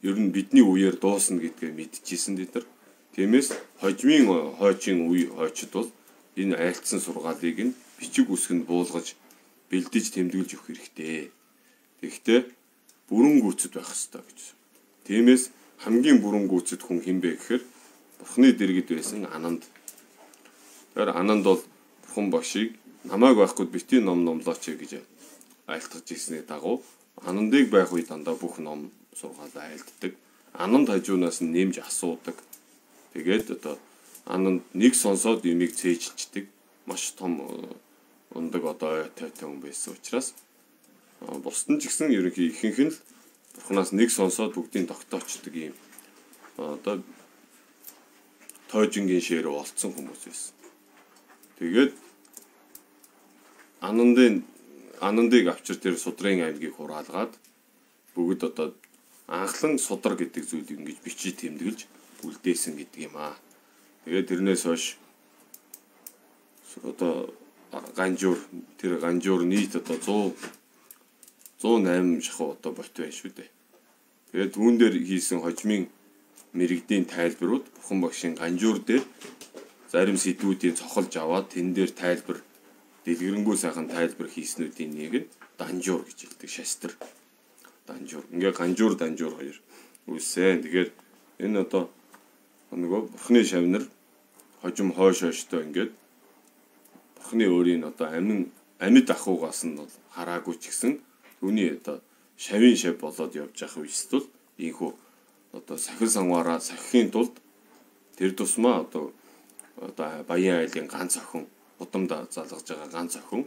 Speaker 1: ер нь бидний үеэр дуусна гэдгээ мэдчихсэн дээр. Тиймээс хойчийн үе хойчд бол энэ айлтсан сургаалыг нь бичиг үсгэнд буулгаж бэлдэж тэмдэглэж өгөх хэрэгтэй. Тэгэхдээ бүрэн гүйцэд байх ёстой гэж. Тиймээс хамгийн бүрэн гүйцэд хүн хинбэ гэхээр бурханы дэргэд байсан Ананд. Тэр Ананд бол бурхан багшийг намайг байхгүй бити ном номлооч гэж айлтгаж ирсний дагуу Анандыг байх үе дандаа бүх ном сургаалаа айлтдаг. Ананд хажуунаас нь нэмж асуудаг. Тэгээд одоо Ананд нэг сонсоод юмыг цээжчдэг. Маш том ундаг одоо тойтой хүн байсан учраас бусдын ч гэсэн ерөнхий ихэнх нь л бурханаас нэг сонсоод бүгдийг тогтоочдөг юм. Одоо тойжингийн ширээ олцсон хүмүүс байсан. Тэгээд Анандыг авчир тэр судрын аймгийг хураалгаад бүгд одоо анхлан судар гэдэг зүйлийг ингэж бичиж тэмдэглэж үлдээсэн гэдэг юм аа. Тэгээд тэрнээс хойш одоо ганжуур нийт одоо 108 шахуу одоо бот байна шүү дээ. Тэгээд түүн дээр хийсэн хожмын мэрэгдийн тайлбарууд бурхан багшийн ганжуур дээр зарим сэдвүүдийн цохолж аваад тэн дээр тайлбар дэлгэрэнгүй сайхан тайлбар хийснүүдийн нэг нь данжуур гэж хэлдэг шастар. Данжуур. Ингээ ганжуур данжуур хоёр үсэн. Тэгэхээр энэ одоо нөгөө бурхны шавнар хожим хойш хойштой ингээд бурхны өөрийн одоо амьд ахугаас нь бол хараагүй ч гэсэн түүний одоо шавийн шав болоод явж явах үеэс ийхүү одоо сахил сангаараа сахихын тулд тэр тусмаа одоо баян айлын ганц охин удамда залгаж байгаа ганц охин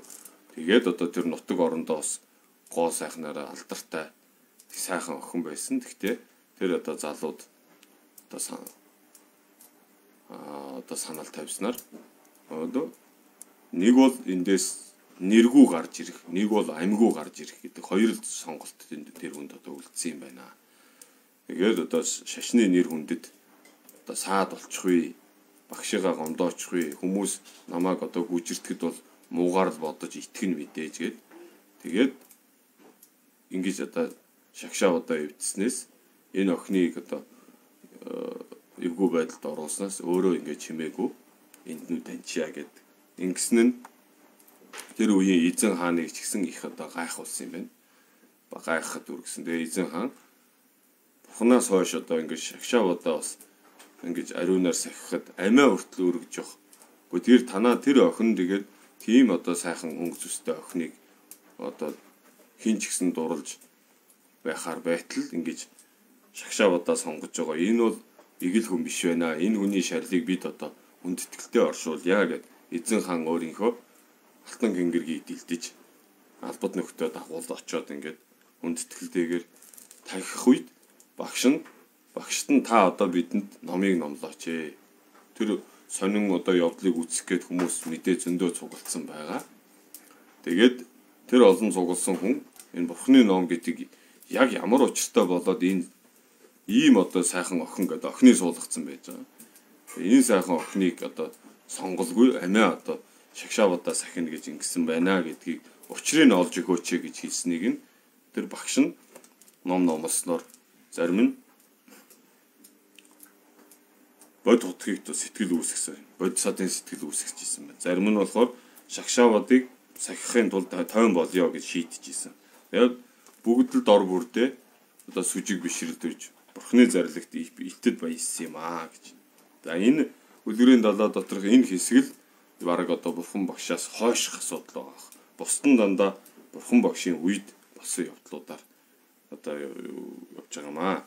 Speaker 1: тэгээд одоо тэр нутаг орондоос гоо сайхнаараа алдартай сайхан охин байсан. Гэхдээ тэр одоо залууд одоо санал тавьснаар одоо нэг бол эндээс нэргүү гарч ирэх, нэг бол амьгуу гарч ирэх гэдэг хоёр сонголт тэр хүнд одоо үлдсэн юм байна. Тэгээд одоо шашны нэр хүндэд одоо саад болчихгүй, багшигаа гомдоочихгүй, хүмүүс намайг одоо гүжирдэхэд бол муугаар л бодож итгэн мэдээж гээд тэгээд ингэж одоо шагшаа одоо эвдснээс энэ охиныг одоо эвгүй байдалд оруулснаас өөрөө ингэж чимээгүй энд нь таньчаа гэд ингэсэн нь тэр үеийн эзэн хааныг ч гэсэн их одоо гайхуулсан юм байна. Гайхахад үргэсэн. Тэгээ эзэн хаан Бурханаас хойш одоо ингэж шагшаа одоо бас ингэж ариунаар сахихад амиа хүртэл өргөж явах. Гэхдээ тэр охин тэгээд тийм одоо сайхан өнгө зүстэй охиныг одоо хин ч гэсэн дурлж байхаар байтал ингэж шагшаа удаа сонгож байгаа. Энэ бол игэл хүн биш байна. Энэ хүний шарлыг бид одоо хүндэтгэлтэй оршуулъя гэд эзэн хаан өөрийнхөө алтан гингэргийг дилдэж албад нөхдөд дагуул очоод ингээд хүндэтгэлтэйгээр тахих үед багшд нь та одоо бидэнд номыг номлооч ээ. Тэр сонин одоо явдлыг үзэх гээд хүмүүс мэдээ зөндөө цуглдсан байгаа. Тэгээд тэр олон цугласан хүн энэ Бурхны ном гэдэг яг ямар учиртай болоод энэ ийм одоо сайхан охин гэдэг охины суулгацсан байж байгаа. Энэ сайхан охиныг одоо сонголгүй амиа одоо шагшаавуудаа сахина гэж ингэсэн байна гэдгийг учрыг нь олж өгөөч гэж хэлснийг нь тэр багш нь ном номлосноор зарим нь бод утгийг сэтгэл үүсгэсэн. Бод садын сэтгэл үүсгэжсэн байна. Зарим нь болохоор шагшаавуудыг сахихын тулд тойн болёо гэж шийдэжсэн. Тэгээд бүгд л дор бүрдээ одоо сүжиг бишрэлдэж Бурхны зарлагт итэд баяссан юм аа гэж. За энэ үлгэрийн далаа доторх энэ хэсэг л бараг одоо Бурхан багшаас хойших асуудал байгаа. Бусд нь дандаа Бурхан багшийн үед болсон явдлуудаар одоо явж байгаа юм аа.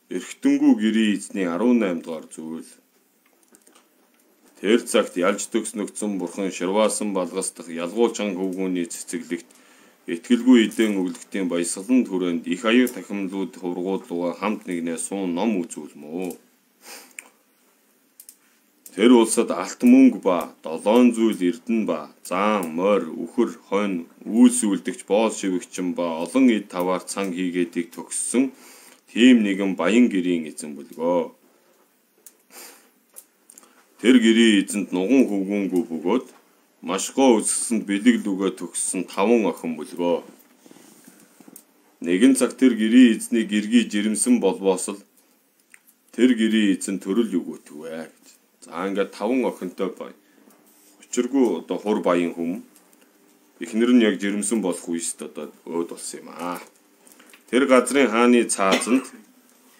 Speaker 1: Эрхтэнгүү гэрийн эзний 18 дугаар зүйл. Тэр цагт ялж төгснөгцөн Бурхан ширваасан балгасдах ялгуучхан хөвгүүний цэцэглэгт итгэлгүй эдэн өглөгтийн баясгалан түрээнд их аяг тахимлууд хургуудлууга хамт нэгнээ суун ном үзүүлмөө. Тэр улсад алт мөнгө ба долоон зүйл эрдэнэ ба заан морь үхэр хонь үйлс үлдэгч боол шивэгчин ба олон эд таваар цан хийгээдийг төгссөн тийм нэгэн баян гэрийн эзэн бүлгөө. Тэр гэрийн эзэнд нуган хөвгүүнгүй бөгөөд маш гоо үсгэсэнд бэлэг лүгээ төгссөн 5 охин бүлгөө. Нэгэн цаг тэр гэрийн эзний гэргий жирэмсэн болбоос л тэр гэрийн эзэн төрөл өгөөтгвэ гэж. За ингээд 5 охинтой бай. Учиргүй одоо хур баян хүм. Эхнэр нь яг жирэмсэн болох үест одоо өөд болсон юм аа. Тэр газрын хааны цаазанд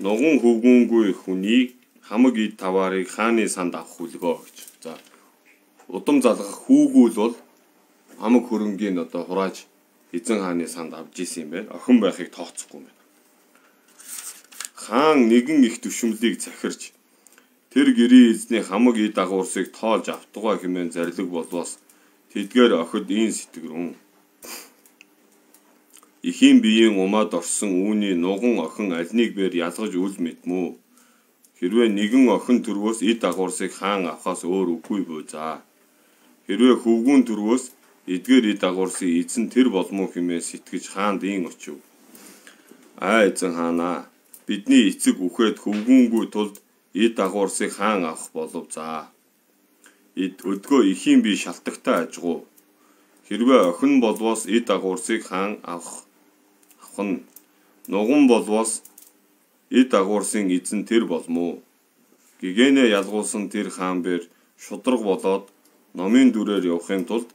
Speaker 1: нуган хөвгүүнгүй хүний хамаг ид таваарыг хааны санд авах хүлгөө гэж. За удам залгах хүүгүүл бол хамаг хөрөнгийн одоо хурааж эзэн хааны санд авж исэн юм байна. Охин байхыг тооцохгүй юм байна. Хаан нэгэн их түвшмлийг захирж тэр гэрийн эзний хамаг ид дагуурсыг тоолж автугай хэмээн зарлиг болвоос тэдгээр охид ийм сэтгэрүүн. Ихийн биеийн умаад орсон үүний нуган охин альнийг бээр ялгаж үл мэдмүү. Хэрвээ нэгэн охин төрвөөс эд дагуурсыг хаан авахаас өөр үгүй бөө за. Хэрвээ хөвгүүн төрвөөс эдгээр эд дагуурсыг эзэн тэр болмоо хэмээн сэтгэж хаанд ийн очив. Эзэн хаанаа бидний эцэг үхээд хөвгүүнгүй тулд эд дагуурсыг хаан авах болов за. Эд өдгөө ихийн бие шалтагтай ажгуу. Хэрвээ охин болвоос эд дагуурсыг хаан авах нуган болвоос эд дагуурсын эзэн тэр болмоо. Гэгэнэ ялгуулсан тэр хаан бэр шудраг болоод номын дүрээр явахын тулд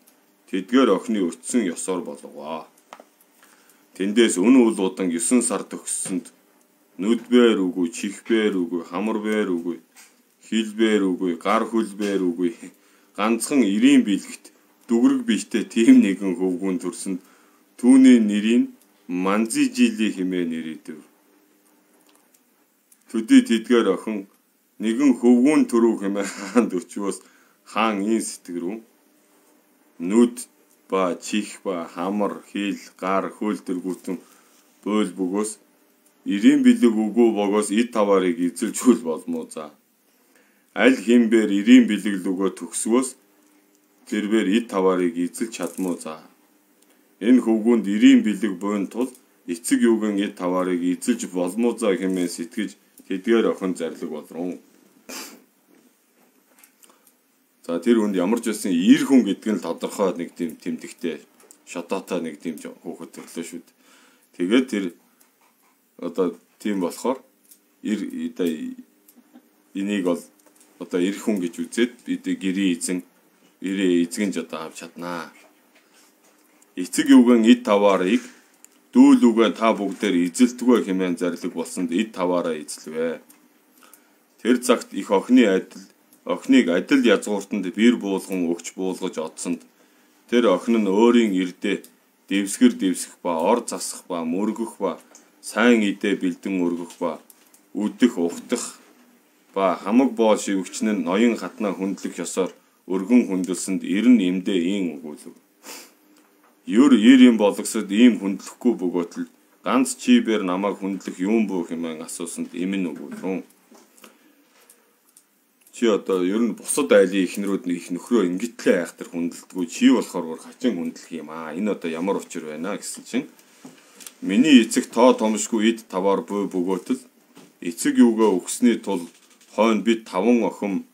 Speaker 1: тэдгээр охины өтсөн ёсоор болгоо. Тэндээс өн үл удан 9 сар төгссөнд нүд бээр үгүй, чих бээр үгүй, хамар бээр үгүй, хил бээр үгүй, гар хөл бээр үгүй. Ганцхан 90 бэлэгт дүгрэг биштэй тийм нэгэн хөвгүүн төрсөнд түүний нэрийг Манзи жили хэмээн нэрийдэв. Төдий тэдгээр охин нэгэн хөвгүүн төрөв хэмээн хаанд өчвөөс хаан ийн сэтгэрүү. Нүд ба чих ба хамар, хил, гар, хөл дэргүүтэн бойл бөгөөс 90 бэлэг үгүй богоос эд таваарыг эзэлжүүл болмоо за. Аль хэмбэр 90 бэлэг лүгөө төгсвөөс тэрбэр эд таваарыг эзэлж чадмуу за. Энэ хөвгүүнд 90 бэлэг буйн тул эцэг юуган эд таваарыг эзэлж болмоозаа хэмээн сэтгэж тэдгээр охин зарлиг болрон. За тэр хүнд ямар ч байсан ир хүн гэдэг нь тодорхой нэг тийм тэмдэгтэй шатаатай нэг тийм хөөхөд төрлөө шүү дээ. Тэгээд тэр одоо тийм болохоор энийг бол одоо ир хүн гэж үзээд бид гэрийн эзэгэнж одоо авч чаднаа. Эцэг юуган эд таваарыг дүүл үгэн та бүгдээр эзэлдэггүй хэмээн зарлиг болсонд эд таваараа эзэлвэ. Тэр цагт их охиныг адил язгууртанд бэр буулган өгч буулгаж одсонд тэр охин нь өөрийн эрдээ дэвсгэх ба ор засах ба мөргөх ба сайн идэ бэлдэн өргөх ба үдэх ухтах ба хамаг боол шивгчэн нь ноён хатнаа хүндлэх ёсоор өргөн хүндэлсэнд эрен эмдээ ийн өгүүлв. Ир юм болгосод ийм хүндлэхгүй бөгөөтл ганц чибээр намайг хүндлэх юм бүү хэмээн асуусанд эмэн өгүүлрэн. Чи одоо ер нь бусад айлын ихнэрүүд их нөхрөө ингэтлээ айхтар хүндэлдэггүй чи болохоор хачин хүндлэх юм аа. Энэ одоо ямар учир байна гэсэн чинь миний эцэг тоо томшгүй эд таваар буй бөгөөтл эцэг юугаа өгсөний тулд хойно бид 5 охин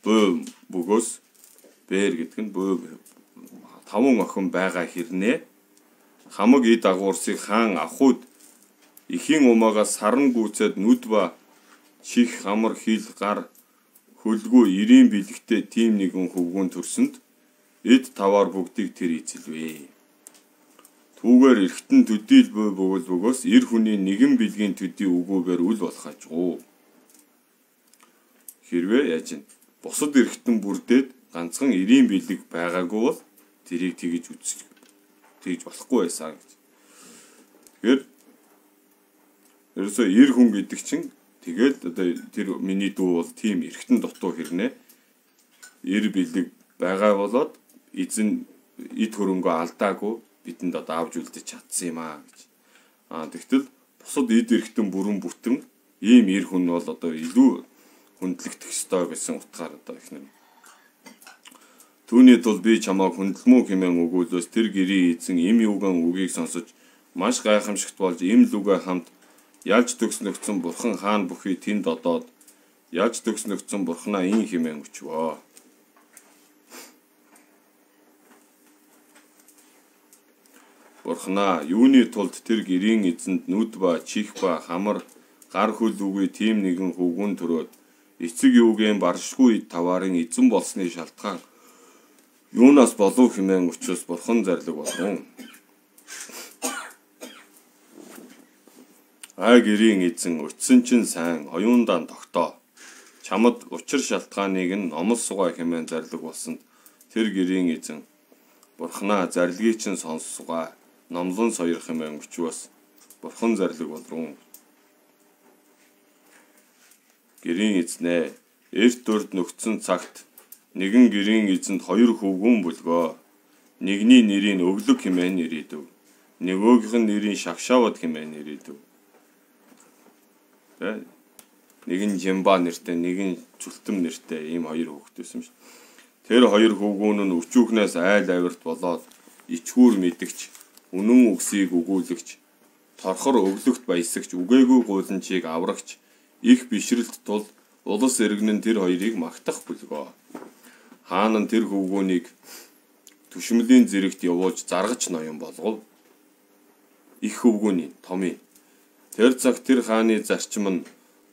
Speaker 1: буй бөгөөс бээр гэдэг нь буй 5 охин байгаа хэрнээ хамаг эд агуурсыг хаан ахуйд ихийн умаагаас сарн гүйцээд нүд ба чих хамар хил гар хөлгүй 90 бэлэгтэй тийм нэгэн хөвгүүн төрсөнд эд таваар бүгдийг тэр эзэлвэ. Түүгээр эргэтэн төдийл буй бөгөөс эр хүний нэгэн бэлгийн төдий өгөөбөр үл болох ажгүй. Хэрвээ яаж ин бусад эргэтэн бүрдээд ганцхан 90 бэлэг байгаагүй бол тэрийг тэгж болохгүй байсан гэж. Тэгэхээр ерөөсөө эр хүн гэдэг чинь тэгээд одоо тэр миний дүү бол тийм эргэтэн дутуу хэрнээ эр бэлэг байгаа болоод эзэн эд хөрөнгөө алдаагүй бидэнд одоо авж үлдэж чадсан юм аа гэж. Тэгтэл бусад эд эргэтэн бүрэн бүтэн ийм эр хүн бол одоо илүү хүндлэгдэх ёстой гэсэн утгаар одоо ихнэ. Түүний тул би чамайг хүндэлмүү хэмээн өгүүлвэс тэр гэрийн эзэн эм юуган үгийг сонсож маш гайхамшигт болж эм лүгэ хамт ялж төгснөгцөн бурхан хаан бүхий тэнд одоод ялж төгснөгцөн бурханаа ин хэмээн өчвөө. Бурханаа юуны тулд тэр гэрийн эзэнд нүд ба чих ба хамар гар хөл үгүй тийм нэгэн хөвгүн төрөөд эцэг юугийн баршгүй таваарын эзэн болсны шалтгаан юунаас болов хэмээн өчөөс бурхан зарлиг болов. Гэрийн эзэн өчсөн чинь сайн оюундаа тогтоо. Чамд учир шалтгааныг нь номол сугай хэмээн зарлиг болсон. Тэр гэрийн эзэн бурханаа зарлигийг чинь сонссугай номлон соёр хэмээн өчвөөс бурхан зарлиг болрун. Гэрийн эзнээ эрт дурд нөхцөн цагт нэгэн гэрийн эзэнд 2 хөвгүүн бүлгөө. Нэгний нэрийг өглөг хэмээн нэрийдэв. Нөгөөгийнх нь нэрийг шагшаавд хэмээн нэрийдэв. Нэг нь Жимба нэртэй, нэг нь Чүлтэм нэртэй ийм 2 хүүхэд байсан шүү. Тэр 2 хөвгүүн нь өчүүхнээс айл авирт болоод ичгүүр мэдгч, үнэн үгсийг өгүүлэгч, торхор өглөгт баясагч, үгээгүй гуйланчийг аврагч, их бишрэлт тул улс иргэн нь тэр 2-ыг магтах бүлгөө. Хаан нь тэр хөвгүүнийг түшмэлийн зэрэгт явуулж заргаж ноён болгов. Их хөвгүүний томын. Тэр цаг тэр хааны зарчим нь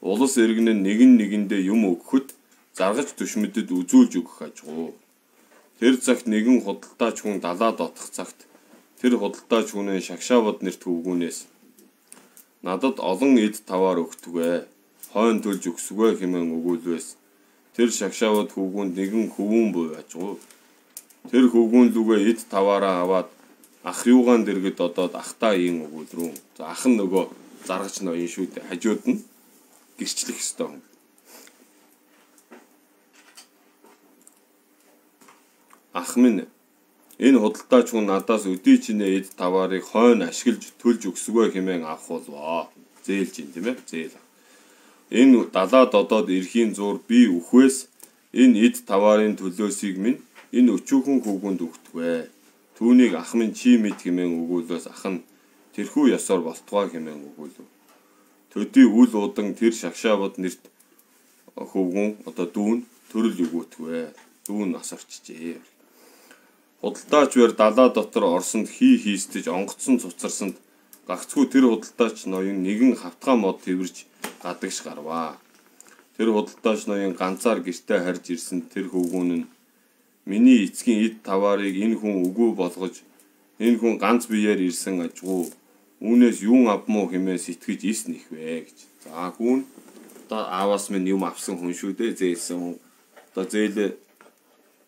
Speaker 1: улс иргэн нь нэгэндээ юм өгөхөд заргаж түшмэдэд үзүүлж өгөх ажгүй. Тэр цагт нэгэн худалдаач хүн далаа дотох цагт тэр худалдаач хүнээ шагшаавд нэрт хөвгүүнээс надад олон эд таваар өгтүгэ. Хойн төлж өгсгөө хэмээн өгүүлвэс. Тэр шагшаавд хөвгүүнд нэгэн хөвүүн буй ажгүй. Тэр хөвгүүн лүгээ эд таваараа аваад ах юугаан дэргэд одоод ахтаа ийн өгүүлрүүн. Ах нь нөгөө заргач ноён шүү дээ. Хажууд нь гэрчлэх ёстой. Ах минь энэ худалдаач хүн надаас өдий чинээ эд таваарыг хойно ашиглаж төлж өгсгөө хэмээн авах болвоо. Зээлж ин тийм ээ. Зээл. Энэ далаад одоод эрхийн зур би үхвээс энэ эд таваарын төлөөсийг минь энэ өчүүхэн хөвгүнд өгтгвэ. Түүнийг ах минь чи мэд хэмээн өгүүлвэс ах нь тэрхүү ёсоор болтугай хэмээн өгүүлв. Төдий үл удан тэр шагшаабад нэрт хөвгүн одоо дүүн төрөл өгөөтгвэ. Дүүн нас орчжээ. Худалдаач бэр далаа дотор орсонд хийстэж онгоцсон цуцарсанд гагцгүй тэр худалдаач ноён нэгэн хавтгай мод тэрвэрж гадагш гарваа. Тэр худалдаач ноён ганцаар гэртээ харж ирсэн тэр хөвгүүн нь миний эцгийн эд таваарыг энэ хүн үгүй болгож энэ хүн ганц биеэр ирсэн ажгүй. Үүнээс юун авмуу хэмээн сэтгэж ис нэхвэ гэж. За хүн одоо ааваас минь юм авсан хүн шүү дээ зээлсэн хүн. Одоо зээлээ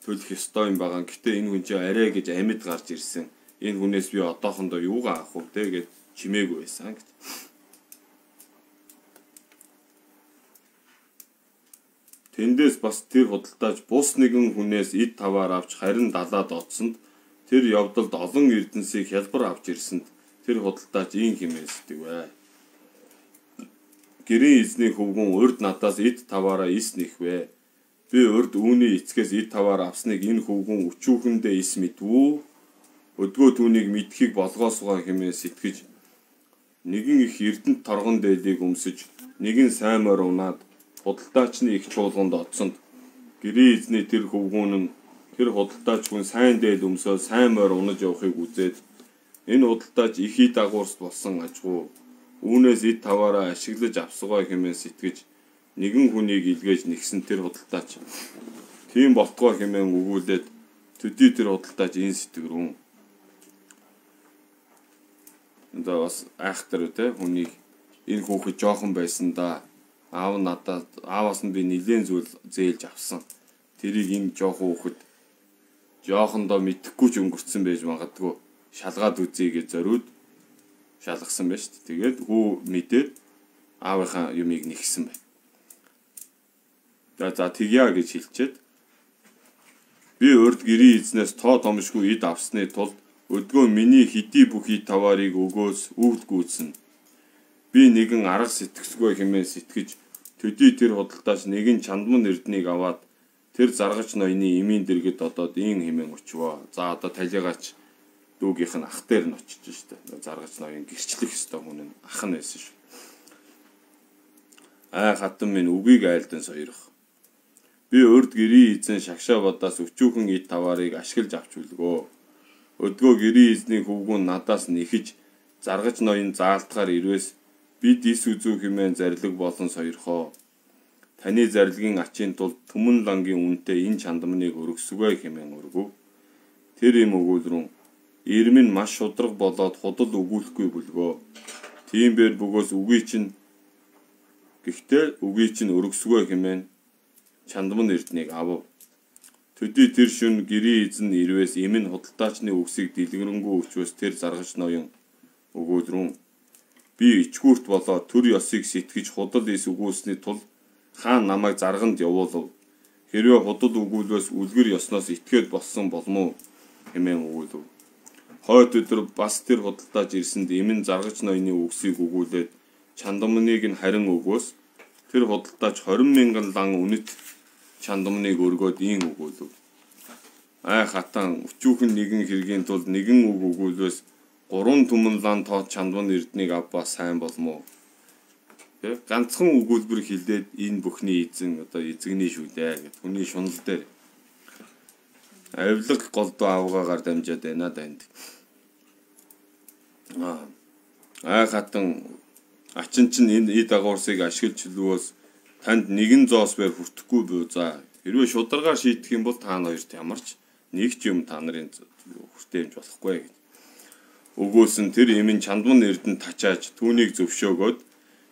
Speaker 1: төлөх ёстой юм байгаа. Гэтэ энэ хүн чинь арай гэж амьд гарч ирсэн. Энэ хүнээс би одоохондоо юугаа авах вэ гэж чимээгүй байсан гэж. Тэндээс бас тэр худалдаач бус нэгэн хүнээс эд таваар авч харин далаад оцсонд тэр явдалд олон эрдэнсийг хялбар авч ирсэнд тэр худалдаач ийм хэмээн сэтгэвэ. Гэрийн эзний хөвгүн урд надаас эд таваараа ис нэхвэ. Би урд үүний эцгээс эд таваар авсныг энэ хөвгүн өчүүхэндээ ис мэдвүү. Өдгөө түүнийг мэдхийг болгоосгоо хэмээн сэтгэж нэгэн их эрдэнэт торгон дээлийг өмсөж нэгэн сайн морь унаад худалдаачны их чуулганд оцсонд гэрийн эзний тэр хөвгүүн нь тэр худалдаач хүн сайн дээл өмсөө сайн морь унаж явахыг үзээд энэ худалдаач ихий дагуурс болсон ажгүй. Үүнээс эд таваараа ашиглаж авсгаа хэмээн сэтгэж нэгэн хүнийг илгээж нэгсэн тэр худалдаач тийм болтгоо хэмээн өгүүлээд төдий тэр худалдаач энэ сэтгэрүүн. Энд бас айхтар үү хүнийг энэ хүүхэд жоохон байсан да. Аав надад ааваас нь би нэлээд зүйл зээлж авсан. Тэрийг энэ жоохон хүүхэд жоохондоо мэдхгүй ч өнгөрцөн байж магадгүй шалгаад үзье гэж зориуд шалгасан байна шүү дээ. Тэгээд хүү мэдээд аавынхаа юмыг нэгсэн байна. За тэгья гэж хэлчихэд би урд гэрийн эзнээс тоо томшгүй эд авсны тулд өдгөө миний хэдий бүхий таваарыг өгөөс өвд гүйцэн. Би нэгэн арга сэтгсгүй хэмээн сэтгэж төдий тэр худалдаач нэгэн чандман эрднийг аваад тэр заргач ноёны эмийн дэргэд одоод ийн хэмээн очивоо. За одоо талигаач дүүгийнх нь ах дээр нь очиж штэ. Заргач ноён гэрчлэх ёстой хүн нь ах нь байсан шүү. Хатан минь үгийг айлдан сойрох. Би урд гэрийн эзэн шагшаабадаас өчүүхэн эд таваарыг ашиглаж авч үлгөө. Өдгөө гэрийн эзний хөвгүүн надаас нэхэж заргач ноён заалтахаар ирвэс бид ис үзүү хэмээн зарлиг болон сойрхоо. Таны зарилгийн ачийн тулд түмэн лангийн үнэтэй энэ чандамныг өргөсгөө хэмээн өргөв. Тэр юм өгүүлрүүн ирм нь маш шудраг болоод худал өгүүлэхгүй бүлгөө. Тиймбэр бөгөөс үгүй чинь гэхдээ үгүй чинь өргөсгөө хэмээн чандман эрднийг авав. Төдий тэр шөнө гэрийн эзэн ирвэс эмэн худалдаачны үгсийг дэлгэрэнгүй өчвөөс тэр заргач ноён өгүүлрүүн би ичгүүрт болоод төр ёсыг сэтгэж худал ис өгүүлсний тулд хаан намайг зарганд явуулав. Хэрвээ худал өгүүлвэс үлгэр ёсноос итгээд болсон болмоо хэмээн өгүүлв. Хойд өдөр бас тэр худалдаач ирсэнд эмэн заргач ноёны үгсийг өгүүлээд чандамныг нь харин өгөөс тэр худалдаач 20,000 лан үнэт чандамныг өргөөд ийн өгүүлв. Хатан өчүүхэн нэгэн хэргийн тулд нэгэн үг өгүүлвэс 3 түмэн лан тоо чандман эрднийг авбаа сайн болмоо. Ганцхан өгүүлбэр хэлээд энэ бүхний эзэн одоо эзэгний шүү дээ гэд хүний шунал дээр авилга голдуу авгаагаар дамжаад байна данд. Хатан ачин чин энэ эд агуурсыг ашиглаж чөлөөс танд нэгэн зоос бэр хүртэхгүй бүү. За хэрвээ шударгаар шийдэх юм бол та хоёрт ямарч нэг ч юм та нарын хүртээмж болохгүй гэж. Өгөөс нь тэр эмэн чандман эрдэнэ тачааж түүнийг зөвшөөгөөд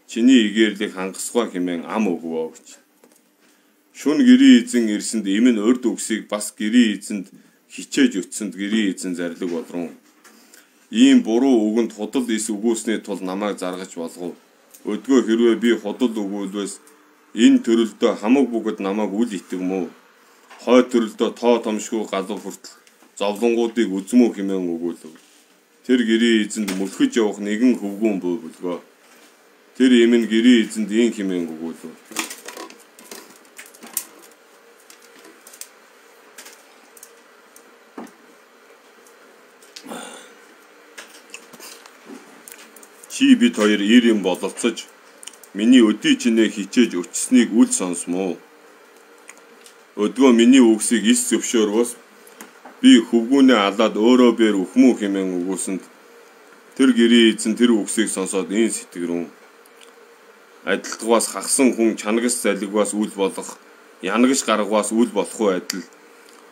Speaker 1: чиний игээрлийг хангасгай хэмээн ам өгвөө гэж. Шүн гэрийн эзэн ирсэнд эмэн урд үгсийг бас гэрийн эзэнд хичээж өтсөнд гэрийн эзэн зарлиг болрон. Ийм буруу үгэнд худал ис өгөөсний тул намайг заргаж болгов. Өдгөө хэрвээ би худал өгүүлвэс энэ төрөлдөө хамаг бүгд намайг үл итгэмүү. Хой төрөлдөө тоо томшгүй галуу хүртэл зовлонгуудыг үзмүү хэмээн өгүүлв. Тэр гэрийн эзэнд мөлхөж явах нэгэн хөвгүүн бөлгөө. Тэр эмэн гэрийн эзэнд ийн хэмээн өгүүлв. чи бид хоёр ир юм боловцож миний өдий чинээ хичээж өчснийг үл сонсмоо. Өдгөө миний үгсийг ис зөвшөөрвөөс би хөвгүүнээ алаад өөрөө бээр өхмүү хэмээн өгүүлсэнд тэр гэрийн эзэн тэр үгсийг сонсоод энэ сэтгэрүүн. Адилтгаас хагсан хүн чанагс залгиваас үл болох, янагш гаргаваас үл болохгүй адил.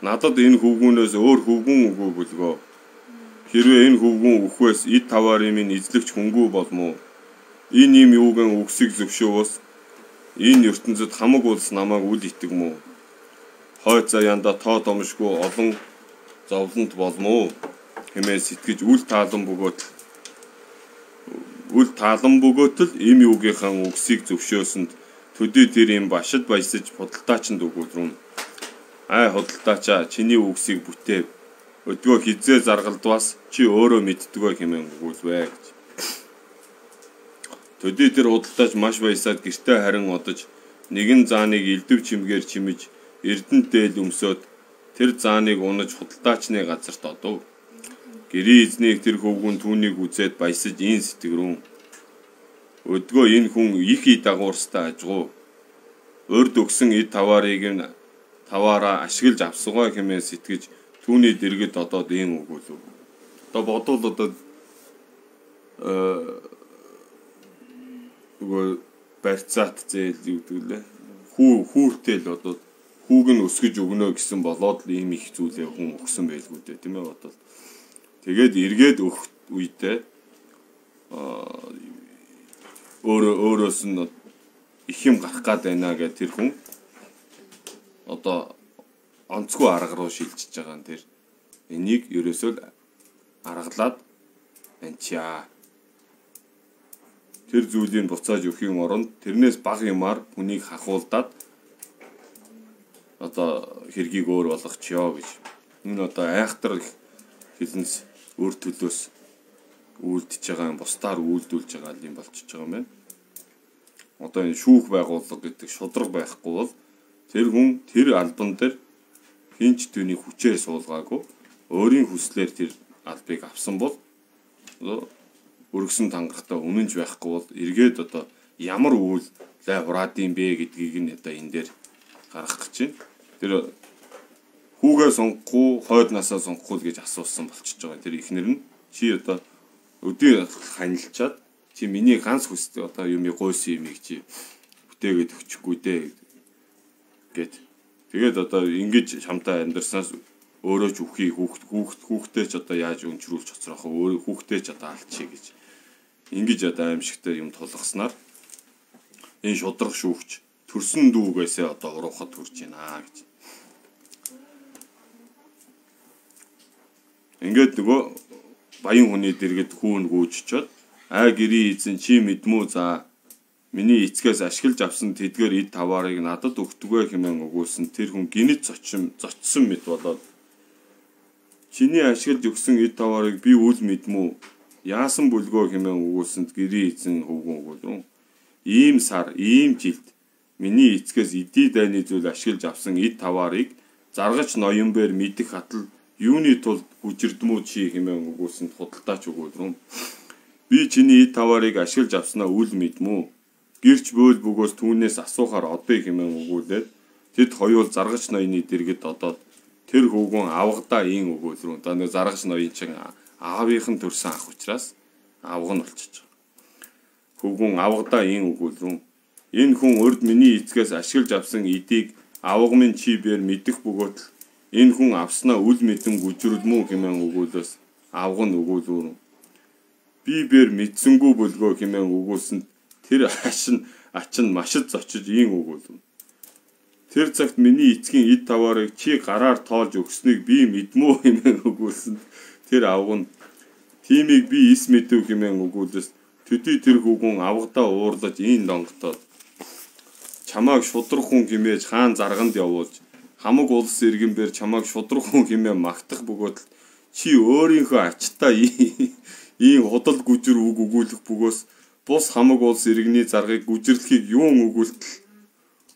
Speaker 1: Надад энэ хөвгүүнээс өөр хөвгүүн үгүй бөлгөө. Хэрвээ энэ хөвгүүн үхвээс эд таварын минь эзлэгч хүнгүй болмоо. Энэ юм юуган үгсийг зөвшөөвөөс энэ ертөнцид хамаг улс намайг үл итгэмүү. Хойд заяанда тоо домшгүй олон зовлонт болмоо хэмээн сэтгэж үл таалан бөгөөтөл им юугийнхаа үгсийг зөвшөөсөнд төдий тэр юм башид баясаж худалдаачнд өгүүлрүүн. Ай худалдаачаа чиний үгсийг бүтээв. Өдгөө хизээ заргалдваас чи өөрөө мэддэггүй хэмээн өгүүлвэ гэж. Төдий тэр худалдаач маш баясаад гэртээ харин одож нэгэн зааныг элдв чимгээр чимэж эрдэнэ дээл өмсөөд тэр зааныг унаж худалдаачны газарт одов. Гэрийн эзнийг тэр хөвгүн түүнийг үзээд баясаж ин сэтгэрүүн. Өдгөө энэ хүн их ий дагуурстай ажгуу. Өрд өгсөн эд таваараа ашиглаж авсгаа хэмээн сэтгэж түүний дэргэд одоод ийм өгүүлв. Одоо бодвол одоо барьцаат зээл юу гэдэг лээ. Хүүртэл одоо хүүг нь өсгөж өгнө гэсэн болоод л ийм их зүйлээ хүн өгсөн байлгүй дээ тийм ээ бодвол. Тэгээд эргээд өгөх үедээ өөрөөс нь их юм гарах гад байна гэх тэр хүн одоо онцгүй арга руу шилжиж байгаа нь тэр энийг ерөөсөө аргалаад анчаа. Тэр зүйлийг буцааж өгөхийн оронд тэрнээс бага юмар хүнийг хахуулдаад одоо хэргийг өөр болгочихё гэж. Энэ одоо айхтар хэлнэс өөр төлөөс үйлдэж байгаа юм бусдаар үйлдүүлж байгаа юм болчихж байгаа юм байна. Одоо энэ шүүх байгууллага гэдэг шудраг байхгүй бол тэр хүн тэр албан дээр хинч түүний хүчээр суулгаагүй өөрийн хүслээр тэр албыг авсан бол өргөсөн тангарахтаа үнэнч байхгүй бол эргээд одоо ямар үйл лай хураад юм бэ гэдгийг нь одоо энэ дээр гаргах гэж байна. Тэр хүүгээ сонгохгүй хойд насаа сонгохгүй гэж асуусан болчихж байгаа. Тэр ихнэр нь чи одоо өдөө ханилчаад чи миний ганц хүсдэг одоо юм гойсон юмыг чи бүтээгээд өчхгүй дээ гэд. Тэгээд одоо ингэж шамтаа амьдарснаас өөрөө ч үхий хүүхдээ ч одоо яаж өнчрүүлж хоцроох вэ? Хүүхдээ ч одоо алдчих гэж. Ингэж одоо аимшигтай юм тулгаснаар энэ шудраг шүүгч төрсөн дүүгээсээ одоо уруухад хүрч байна гэж. Ингээд нөгөө баян хүний дэргэд хүүн гүйччихэд гэрийн эзэн чи мэдмүү за миний эцгээс ашиглаж авсан тэдгээр эд таваарыг надад өгтөгөө хэмээн өгүүлсэн тэр хүн гинэт зочсон мэт болоод чиний ашиглаж өгсөн эд таваарыг би үл мэдмүү яасан бүлгөө хэмээн өгүүлсэнд гэрийн эзэн хөвгөн өгүүлрүүн. Ийм сар ийм жилд миний эцгээс эдий дайны зүйл ашиглаж авсан эд таваарыг заргач ноёмбер мэдэх хатал юуны тулд бүжирдмүү чи хэмээн өгүүлсэнд худалдаач өгүүлрүүн. Би чиний эд таваарыг ашиглаж авснаа үл мэдмүү. Гэрч бөөл бөгөөс түүнээс асуухаар одё хэмээн өгүүлээд тэд хоёул заргач ноёны дэргэд одоод тэр хөвгөн авгадаа ийн өгүүлрүүн. Одоо нэг заргач ноён чин аавынх нь төрсэн ах учраас авга нь болчихж байгаа. Хөвгөн авгадаа ийн өгүүлрүүн. Энэ хүн урд миний эцгээс ашиглаж авсан эдийг авга минь чи бээр мэдэх бөгөөд энэ хүн авснаа үл мэдэн гүжрэлмүү хэмээн өгүүлээс авга нь өгүүлвүрэн. Би бээр мэдсэнгүү бөлгөө хэмээн өгүүлсэнд тэр ачин машид зочиж ийн өгүүлв. Тэр цагт миний эцгийн эд таваарыг чи гараар тоолж өгснийг би мэдмүү хэмээн өгүүлсэнд тэр авга нь тиймийг би эс мэдэв хэмээн өгүүлээс төдий тэр хөвгүн авгадаа уурлаж ийн донготоод чамааг шудраг хүн хэмээж хаан зарганд явуулж хамаг улс иргэнбэр чамааг шудраг хүн хэмээн магтах бөгөөд чи өөрийнхөө ачтаа ийм худал гүжир үг өгүүлэх бөгөөс бус хамаг улс иргэний заргыг гүжирлэхийг юун өгүүлтэл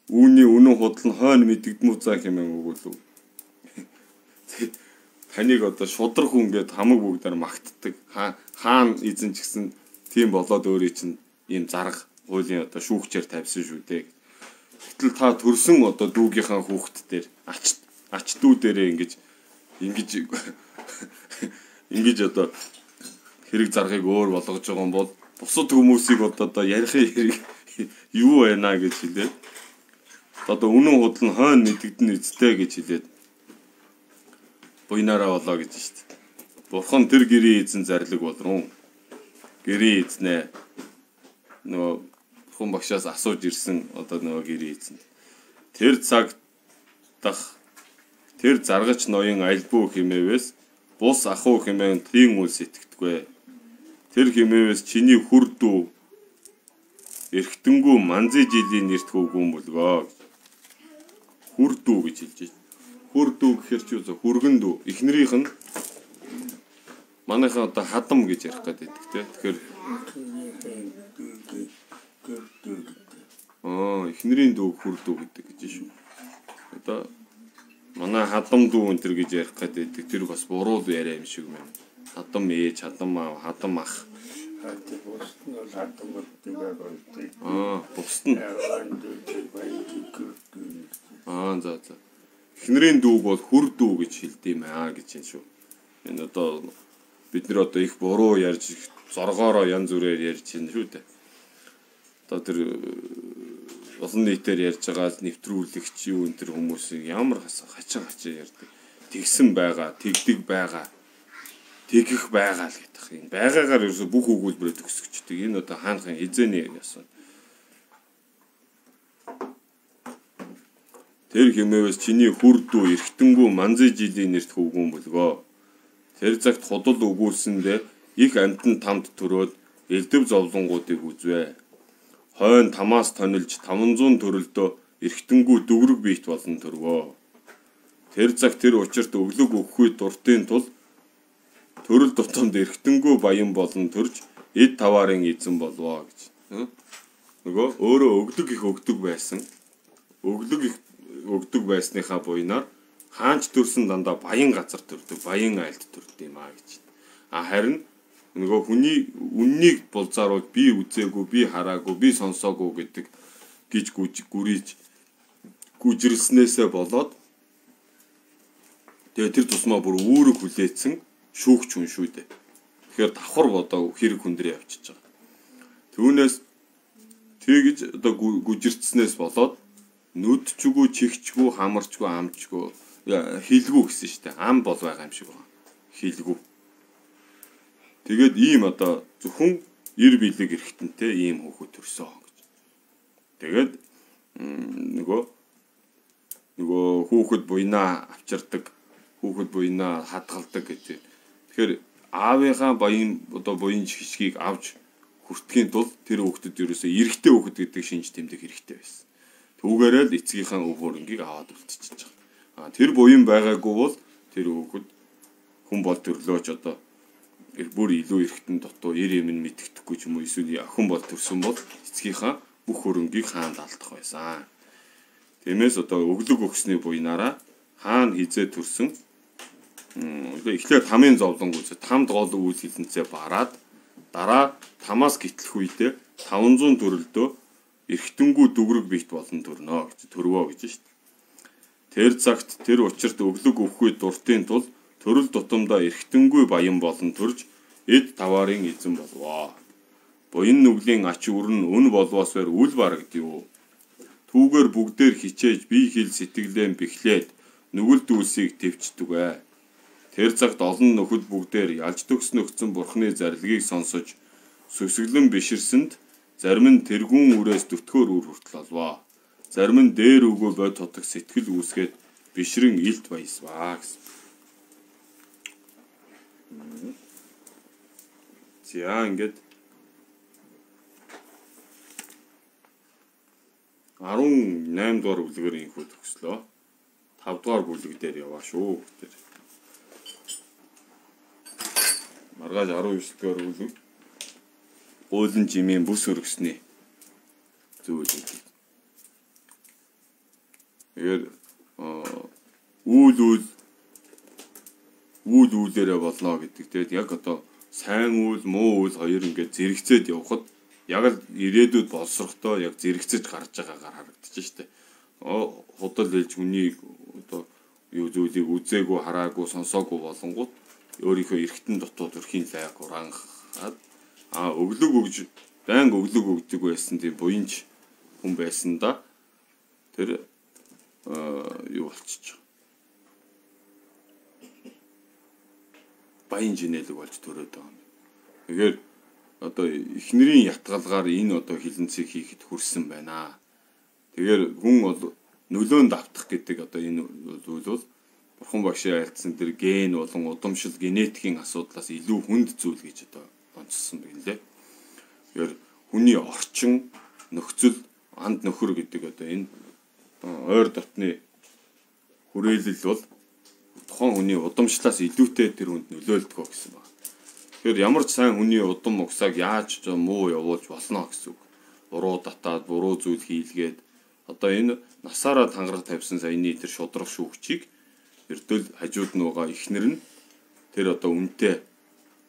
Speaker 1: үүний үнэн худал нь хойно мэдэгдмүү цаа хэмээн өгүүлв. Таныг одоо шудраг хүн гээд хамаг бүгдээр магтдаг хаан эзэн ч гэсэн Тийм болоод өөрийн чинь ийм зарга хуулийн одоо шүүгчээр тавьсан шүү дээ. Гэтэл та төрсөн одоо дүүгийнхаа хүүхэд дээр ач дүү дээрээ ингэж одоо хэрэг заргыг өөр болгож байгаа юм бол бусад хүмүүсийг одоо ярихын хэрэг юу байна гэж хэлээд одоо үнэн худал нь хойно мэдэгдэн үсттэй гэж хэлээд буйнараа болоо гэж шүү дээ. Бурхан тэр гэрийн эзэн зарлиг болрон гэрийн эзнээ нөгөө хүн багшаас асууж ирсэн одоо нөгөө гэрийн эзэн. Тэр цаг дах тэр заргач ноён альбуу химээвээс бус ахуу химээн тийм үл сэтгэдэггүй. Тэр химээвээс чиний хүрдүү эрхтэнгүү манзы жилийн нэрт хөвгүүн болгоо. Хүрдүү гэж хэлж байна. Хүрдүү гэхэр чи үзэ хүргэн дүү. Эхнэрийнх нь манайхаа одоо хадам гэж ярих гэдэг тийм. Тэгэхээр эхнэрийн дүү хүрдүү гэдэг гэж шүү. Одоо манай хадам дүү энэ төр гэж ярих гэдэг тэр бас буруу яриа юм шиг байна. Хадам ээж, хадам аав, хадам ах. Бусд нь. За. Эхнэрийн дүүг бол хүрдүү гэж хэлдэм гэж байна шүү. Энэ одоо бид нэр одоо их буруу ярьж зоргоороо янз бүрээр ярьж байна шүү дээ. Одоо тэр олон нийтээр ярьж байгаа нэвтрүүлэгч юу энэ төр хүмүүсийг ямар хачаа ярьдаг. Тэгсэн байгаа, тэгдэг байгаа, тэгэх байгаа л гэдэг юм. Байгаагаар ерөөсө бүх өгүүлбэрээ төгсгчдэг. Энэ одоо хаанхын эзэний яасан. Тэр хэмээвээс чиний хүрдүү эрхтэнгүү манзы жилийн нэрт хөвгүүн болгоо. Тэр цагт худал өгүүлсэндээ их амтан тамд төрөөд элдэв зовлонгуудыг үзвэ. Хойн тамаас тонилж 500 төрөлдөө эрхтэнгүү дүгрэг биет болон төрвөө. Тэр цаг тэр учирт өглөг өгөхгүй дуртын тул төрөл тутамд эрхтэнгүү баян болон төрж эд таваарын эзэн болвоо гэж. Нөгөө өөрөө өгдөг байсан. Өгдөг байсныхаа буйнаар хаанч төрсөн дандаа баян газар төрдөг, баян айлд төрдөг юм гэж. Харин нөгөө хүний үннийг булзааруул би үзээгүй, би хараагүй, би сонсоогүй гэдэг гэж гүжирлснээсээ болоод тэгээ тэр тусмаа бүр үүрэг хүлээсэн шүүгч хүн шүү дээ. Тэгэхээр давхар одоо хэрэг хүндрээ явчихж байгаа. Түүнээс тэгж одоо гүжирцснээс болоод нүдчгүй, чихчгүй, хамарчгүй, амчгүй, хилгүү гэсэн шүү дээ. Ам бол байгаа юм шиг байна. Хилгүү. Тэгээд ийм одоо зөвхөн эр билег эрхтэнтэй ийм хүүхэд төрсөн гэж. Тэгээд нөгөө хүүхэд буйнаа авчирдаг, хүүхэд буйнаа хадгалдаг гэдэг. Тэгэхээр аавынхаа буян жишгийг авч хүртгэхийн тулд тэр хүүхдэд ерөөсөө эрэгтэй хүүхэд гэдэг шинж тэмдэг хэрэгтэй байсан. Түүгээрээ л эцгийнхаа өв хөрөнгийг аваад үлдчихэж байгаа. Тэр буян байгаагүй бол тэр хүүхэд хүн бол төрлөөч одоо бүр илүү эргэтэн дотоо эр юм мэддэхгүй ч юм уу эсвэл охин бол төрсөн бол эцгийнхаа бүх хөрөнгийг хаанд алдах байсан. Тиймээс одоо өглөг өгсөний буйнаараа хаана хизээ төрсөн эхлээд тамийн зовлон үзээ тамд гол үйл хилэнцээ бараад дараа тамаас гитлэх үедээ 500 төрөлдөө эрхтэнгүү дүгрэг биет болон төрнө гэж төрвөө гэж шүү дээ. Тэр цагт тэр учирт өглөг өгөхгүй дуртын тул төрөл тутамдаа эрхтэнгүү баян болон төрж эд таваарын эзэн болвоо. Буян нүглийн ач үрэн өн болвоосоор үл барагдив. Түүгээр бүгдээр хичээж бие хил сэтгэлэн бэхлээд нүгэл дүүлсийг төвчдөг. Тэр цагт олон нөхөд бүгдээр ялж төгснөгцөн бурхны зарлигийг сонсож сүсгэлэн биширсэнд зарим нь тэргүүн үрээс дүтгөр үр хүртэл олвоо. Зарим нь дээр өгөө бод хотог сэтгэл үүсгээд бишрэн илт баясваа гэсэн. За ингээд 18 дугаар бүлгээр инхүү төгслөө. 5 дугаар бүлэг дээр яваа шүү. Маргааш 19 дугаар бүлэг. Уулын жимийн бүс өргөсний зүйл. Тэгэхээр үүлээрээ болно гэдэг. Тэгээд яг одоо сайн үйл, муу үйл хоёр ингээд зэрэгцээд явхад яг л ирээдүйд боловсрохдоо яг зэрэгцэж гарч байгаагаар харагдчих штеп. Худал хэлж хүний одоо юу зүйлийг үзээгүй, хараагүй, сонсоогүй болонгууд өөрийнхөө эргэтэн дотоод төрхийн лайг ураанхаад өглөг өгж байнга өглөг өгдөг байсан тийм буянч хүн байсан да. Тэр юу болчих. Баян жинэлэг болж төрөөд байгаа. Тэгэхээр одоо эхнэрийн ятгалгаар энэ одоо хилэнцгийг хийхэд хүрсэн байна. Тэгэхээр хүн бол нөлөөнд автах гэдэг одоо энэ зүйл бол бурхан багшийн айлтсан тэр ген болон удамшил генетикийн асуудлаас илүү хүнд зүйл гэж одоо онцлсон байна лээ. Тэгэхээр хүний орчин, нөхцөл, анд нөхөр гэдэг одоо энэ ойр дотны хүрээлэл бол тухайн хүний удамшлаас илүүтэй тэр хүнд нөлөөлдөг гэсэн байна. Тэгэхээр ямар ч сайн хүний удам угсааг яаж ч муу явуулж болно гэсэн үг. Буруу татаад, буруу зүйл хийлгээд одоо энэ насаараа тангараг тавьсан саяны тэр шудрах шүүгчийг эрдэл хажууд нуугаа ихнэр нь тэр одоо үнэтэй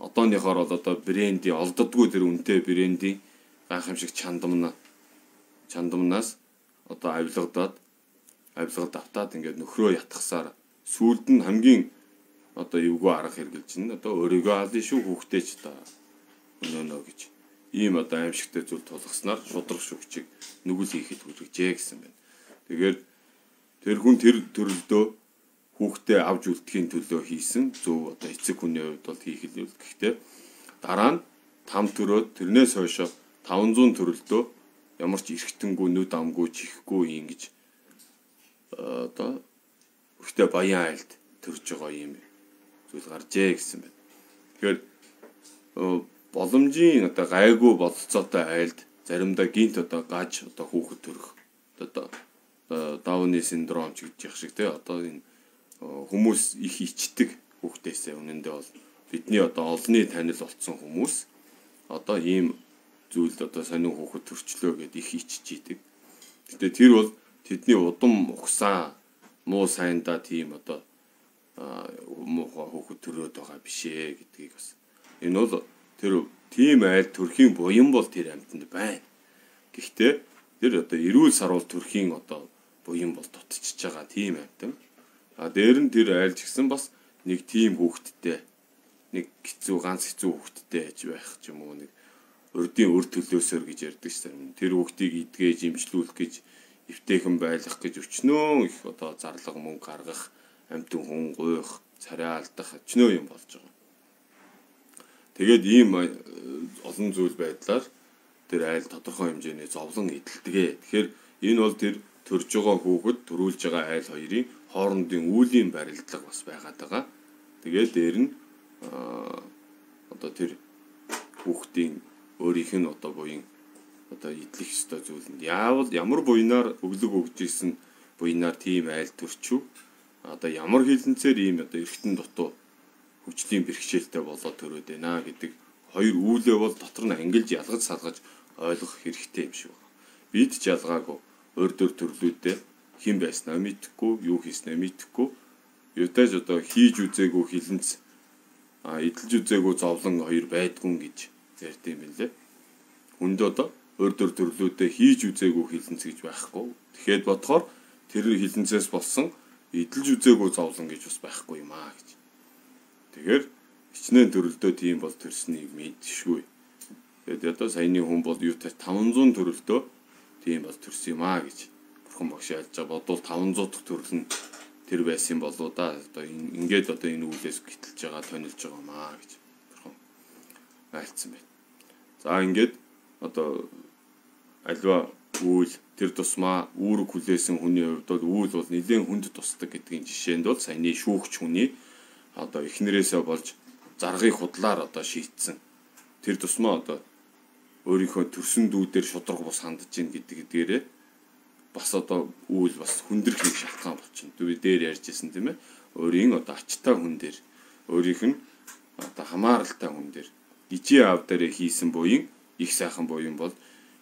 Speaker 1: одооныхоор бол одоо бренди олддоггүй тэр үнэтэй брендийн гайхамшиг чандамнаас одоо авилгад автаад ингээд нөхрөө ятгахсаар сүүлд нь хамгийн одоо эвгүй арга хэрглэж чинь одоо өөрийгөө аль шүү хүүхдээ ч та өнөөнө гэж ийм одоо аимшигтэй зүйл тулгаснаар шудрах шүгчийг нүгэл хийхэд хүргэжээ гэсэн байна. Тэгэхээр тэр хүн тэр төрөлдөө хүүхдээ авж үлдэхийн төлөө хийсэн зөв одоо эцэг хүний хувьд бол хийх л үл. Гэхдээ дараа нь там төрөөд тэрнээс хойшоо 500 төрөлдөө ямар ч эргэтэнгүй нүд амгүй чихгүй ингэж одоо хүүхдээ баян айлд төрж байгаа юм зүйл гаржээ гэсэн байна. Тэгэхээр боломжийн одоо гайгүй болцоотой айлд заримдаа гинт одоо гаж одоо хүүхэд төрөх одоо Дауны синдром ч гэж яах шиг те одоо энэ хүмүүс их ичдэг хүүхдээсээ үнэндээ бол бидний одоо олонний танил болцсон хүмүүс одоо ийм зүйлд одоо сонин хүүхэд төрчлөө гэд их ичж идэг. Гэтэ тэр бол тэдний удам ухсаа муу сайндаа тийм одоо муу хүүхэд төрөөд байгаа бишээ гэдгийг бас энэ бол тэр тийм айл төрхийн буян бол тэр амьтанд байна. Гэхдээ тэр одоо эрүүл саруул төрхийн одоо буян бол дутчихж байгаа тийм амьтан. Дээр нь тэр айлч гэсэн бас нэг тийм хүүхэдтэй нэг хэцүү ганц хэцүү хүүхэдтэй ээж байх ч юм уу нэг урдын өр төлөөсөр гэж ярьдаг шээ. Тэр хүүхдийг идгээж имжлүүлэх гэж эвтэйхэн байлгах гэж өчнөө их одоо зарлага мөнгө гаргах амьтан хүн гуйх царай алдах өчнөө юм болж байгаа. Тэгээд ийм олон зүйл байдлаар тэр айл тодорхой хэмжээний зовлон эдэлдэгэ. Тэгэхээр энэ бол тэр төрж байгаа хүүхэд төрүүлж байгаа айл хоёрын хоорондын үүлийн барилдлага бас байгаад байгаа. Тэгээд дээр нь одоо тэр хүүхдийн өөрийнх нь одоо буян одоо идэх ёстой зүйл нь яавал ямар буйнаар өглөг өгж исэн буйнаар тийм айл төрчв. Одоо ямар хилэнцээр ийм одоо эргэтэн дутуу хүчлийн бэрхшээлтэй болоод төрөөд байна гэдэг хоёр үүлээ бол дотор нь ангилж ялгаж салгаж ойлгох хэрэгтэй юм шиг байна. Бид ч ялгаагүй өөр дөр төрлүүдээ хэн байснаа мэдэхгүй, юу хийснээ мэдэхгүй, юутаж одоо хийж үзээгүй хилэнц эдэлж үзээгүй зовлон хоёр байдгүй гэж ярьд юм билээ. Хүнд одоо өөр дөр төрлүүдээ хийж үзээгүй хилэнц гэж байхгүй. Тэгэхэд бодохоор тэр хилэнцээс болсон эдэлж үзээгүй зовлон гэж бас байхгүй юм аа гэж. Тэгэхээр хичнээн төрөлдөө тийм бол төрснийг мэдшгүй. Тэгээд одоо саяны хүн бол юутай 500 төрөлдөө тийм бол төрсөн юм аа гэж бурхан багш ялж байгаа бодвол 500 дахь төрөл нь тэр байсан болоо да. Одоо ингээд одоо энэ үүлээс гítэлж байгаа тонилж байгаа юм аа гэж бурхан айлцсан байна. За ингээд одоо альва үйл тэр тусмаа үүрэг хүлээсэн хүний хувьд бол үйл бол нэлээд хүнд тусдаг гэдгийн жишээнд бол саяны шүүгч хүний одоо эхнэрээсээ болж заргыг худлаар одоо шийтсэн. Тэр тусмаа одоо өөрийнхөө төрсөн дүүдээр шудраг бус хандж ийн гэдгээрээ бас одоо үйл бас хүндрэх нэг шалтгаан болчихно. Дүү дээр ярьжсэн тийм ээ. Өөрийн одоо ачтай хүн дээр өөрийнх нь одоо хамааралтай хүн дээр ижи аав дээр хийсэн буян их сайхан буян бол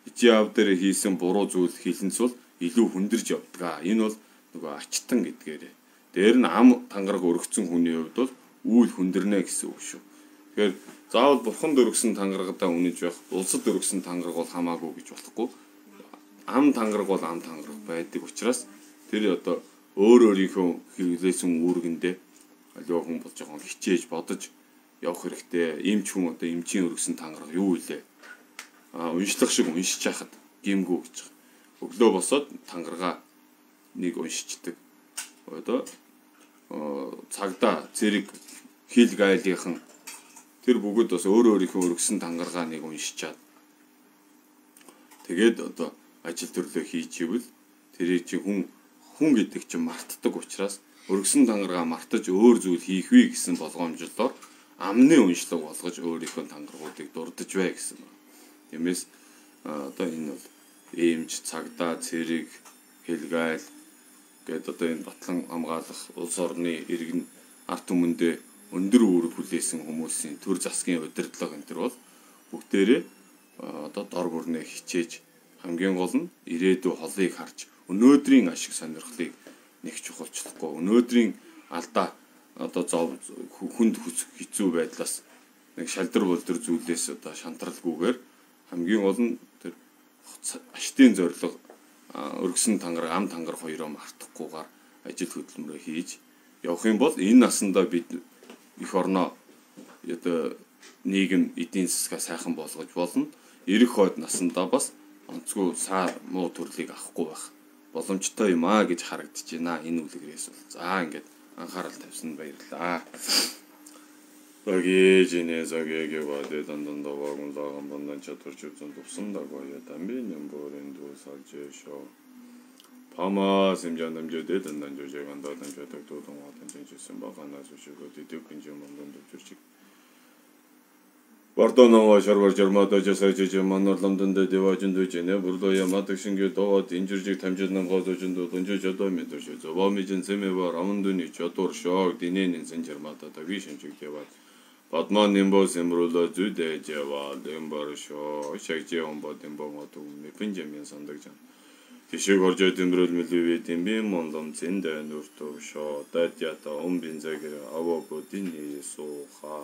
Speaker 1: ижи аав дээр хийсэн буруу зүйл хилэнц бол илүү хүндэрж явдаг. Энэ бол нөгөө ачтан гэдгээрээ. Дээр нь ам тангараг өргөцсөн хүний хувьд бол үйл хүндэрнэ гэсэн үг шүү. Тэгэхээр заавал бурханд өргөсөн тангарагтаа үнэж байх, улсад өргөсөн тангараг бол хамаагүй гэж болохгүй. Ам тангараг бол ам тангараг байдаг учраас тэр одоо өөрийнхөө хэрэглээсэн үүргэндээ аливаа хүн болж байгаа хичээж бодож явах хэрэгтэй. Эмч хүн одоо эмчийн өргөсөн тангараг юу вэ? Уншлах шиг уншиж яхад гимгүү гэж байгаа. Өглөө босоод тангарага нэг уншичдаг. Одоо цагдаа зэрэг хил гайлынхан тэр бүгд бас өөрийнхөө өргөсөн тангарага нэг уншичаад тэгээд одоо ажил төрлөө хийж ивэл тэрийг чи хүн гэдэг чинь мартдаг учраас өргөсөн тангарага мартаж өөр зүйл хийх вэ гэсэн болгоомжлоор амны уншлаг болгож өөрийнхөө тангарагуудыг дурдж бай гэсэн. Тиймээс одоо энэ бол эмч, цагдаа, цэрэг, хэлгайл гэдэг одоо энэ батлан хамгаалах улс орны иргэн арт түмэндээ өндөр үүрэг хүлээсэн хүмүүсийн төр засгийн удирдлага энэ төр бол бүгдээрээ одоо дор бүрнээ хичээж хамгийн гол нь ирээдүйн холыг харж өнөөдрийн ашиг сонирхлыг нэг чухалчлахгүй өнөөдрийн алдаа одоо хүнд хэцүү байдлаас нэг шалдар болдор зүйлээс одоо шантралгүйгээр хамгийн гол нь тэр аштын зорилго өргөсөн тангараг ам тангараг хоёроо мартахгүйгээр ажил хөдөлмөрөө хийж явах юм бол энэ насандаа бид их орноо одоо нийгэм эдийн засгаа сайхан болгож болно. Ирэх хойд насандаа бас онцгүй саа муу төрлийг авахгүй байх боломжтой юм аа гэж харагдаж байна энэ үлгэрээс бол. За ингээд анхаарал тавьсан баярлалаа. Багижинэ загеге баде дандан давагун лаган бандан чадварч үзэн тусандаг бая дамбин нэмборын дусалжэшо пама семжан намжэдэ дандан жожэган дадан жадаг дуудан хатан чинчсэн баганаас өшөгөө дэдэг гинжин мондон дэвчэрчиг Вардонова шарвар жармада жасайжж маннорламданда деважин дэжэнэ бурлоя матгшингэ довод инжиржиг тамжирнан годожиндо дунжо жодо мэдэршө зовомижин сэмэва рамундуни чотор шог динэнэн сэнжармада тавишинжиг девад Батман nimbo semrulo зүдэ жава дэмбаршо шагжи омбо дэмбо моту мэпинжэмэн сандагжан Тишиг оржо дэмрэл мэлүвэ дэмбэн мондом цэндэ нүртөв шо датята омбинзэгэр авого дини суха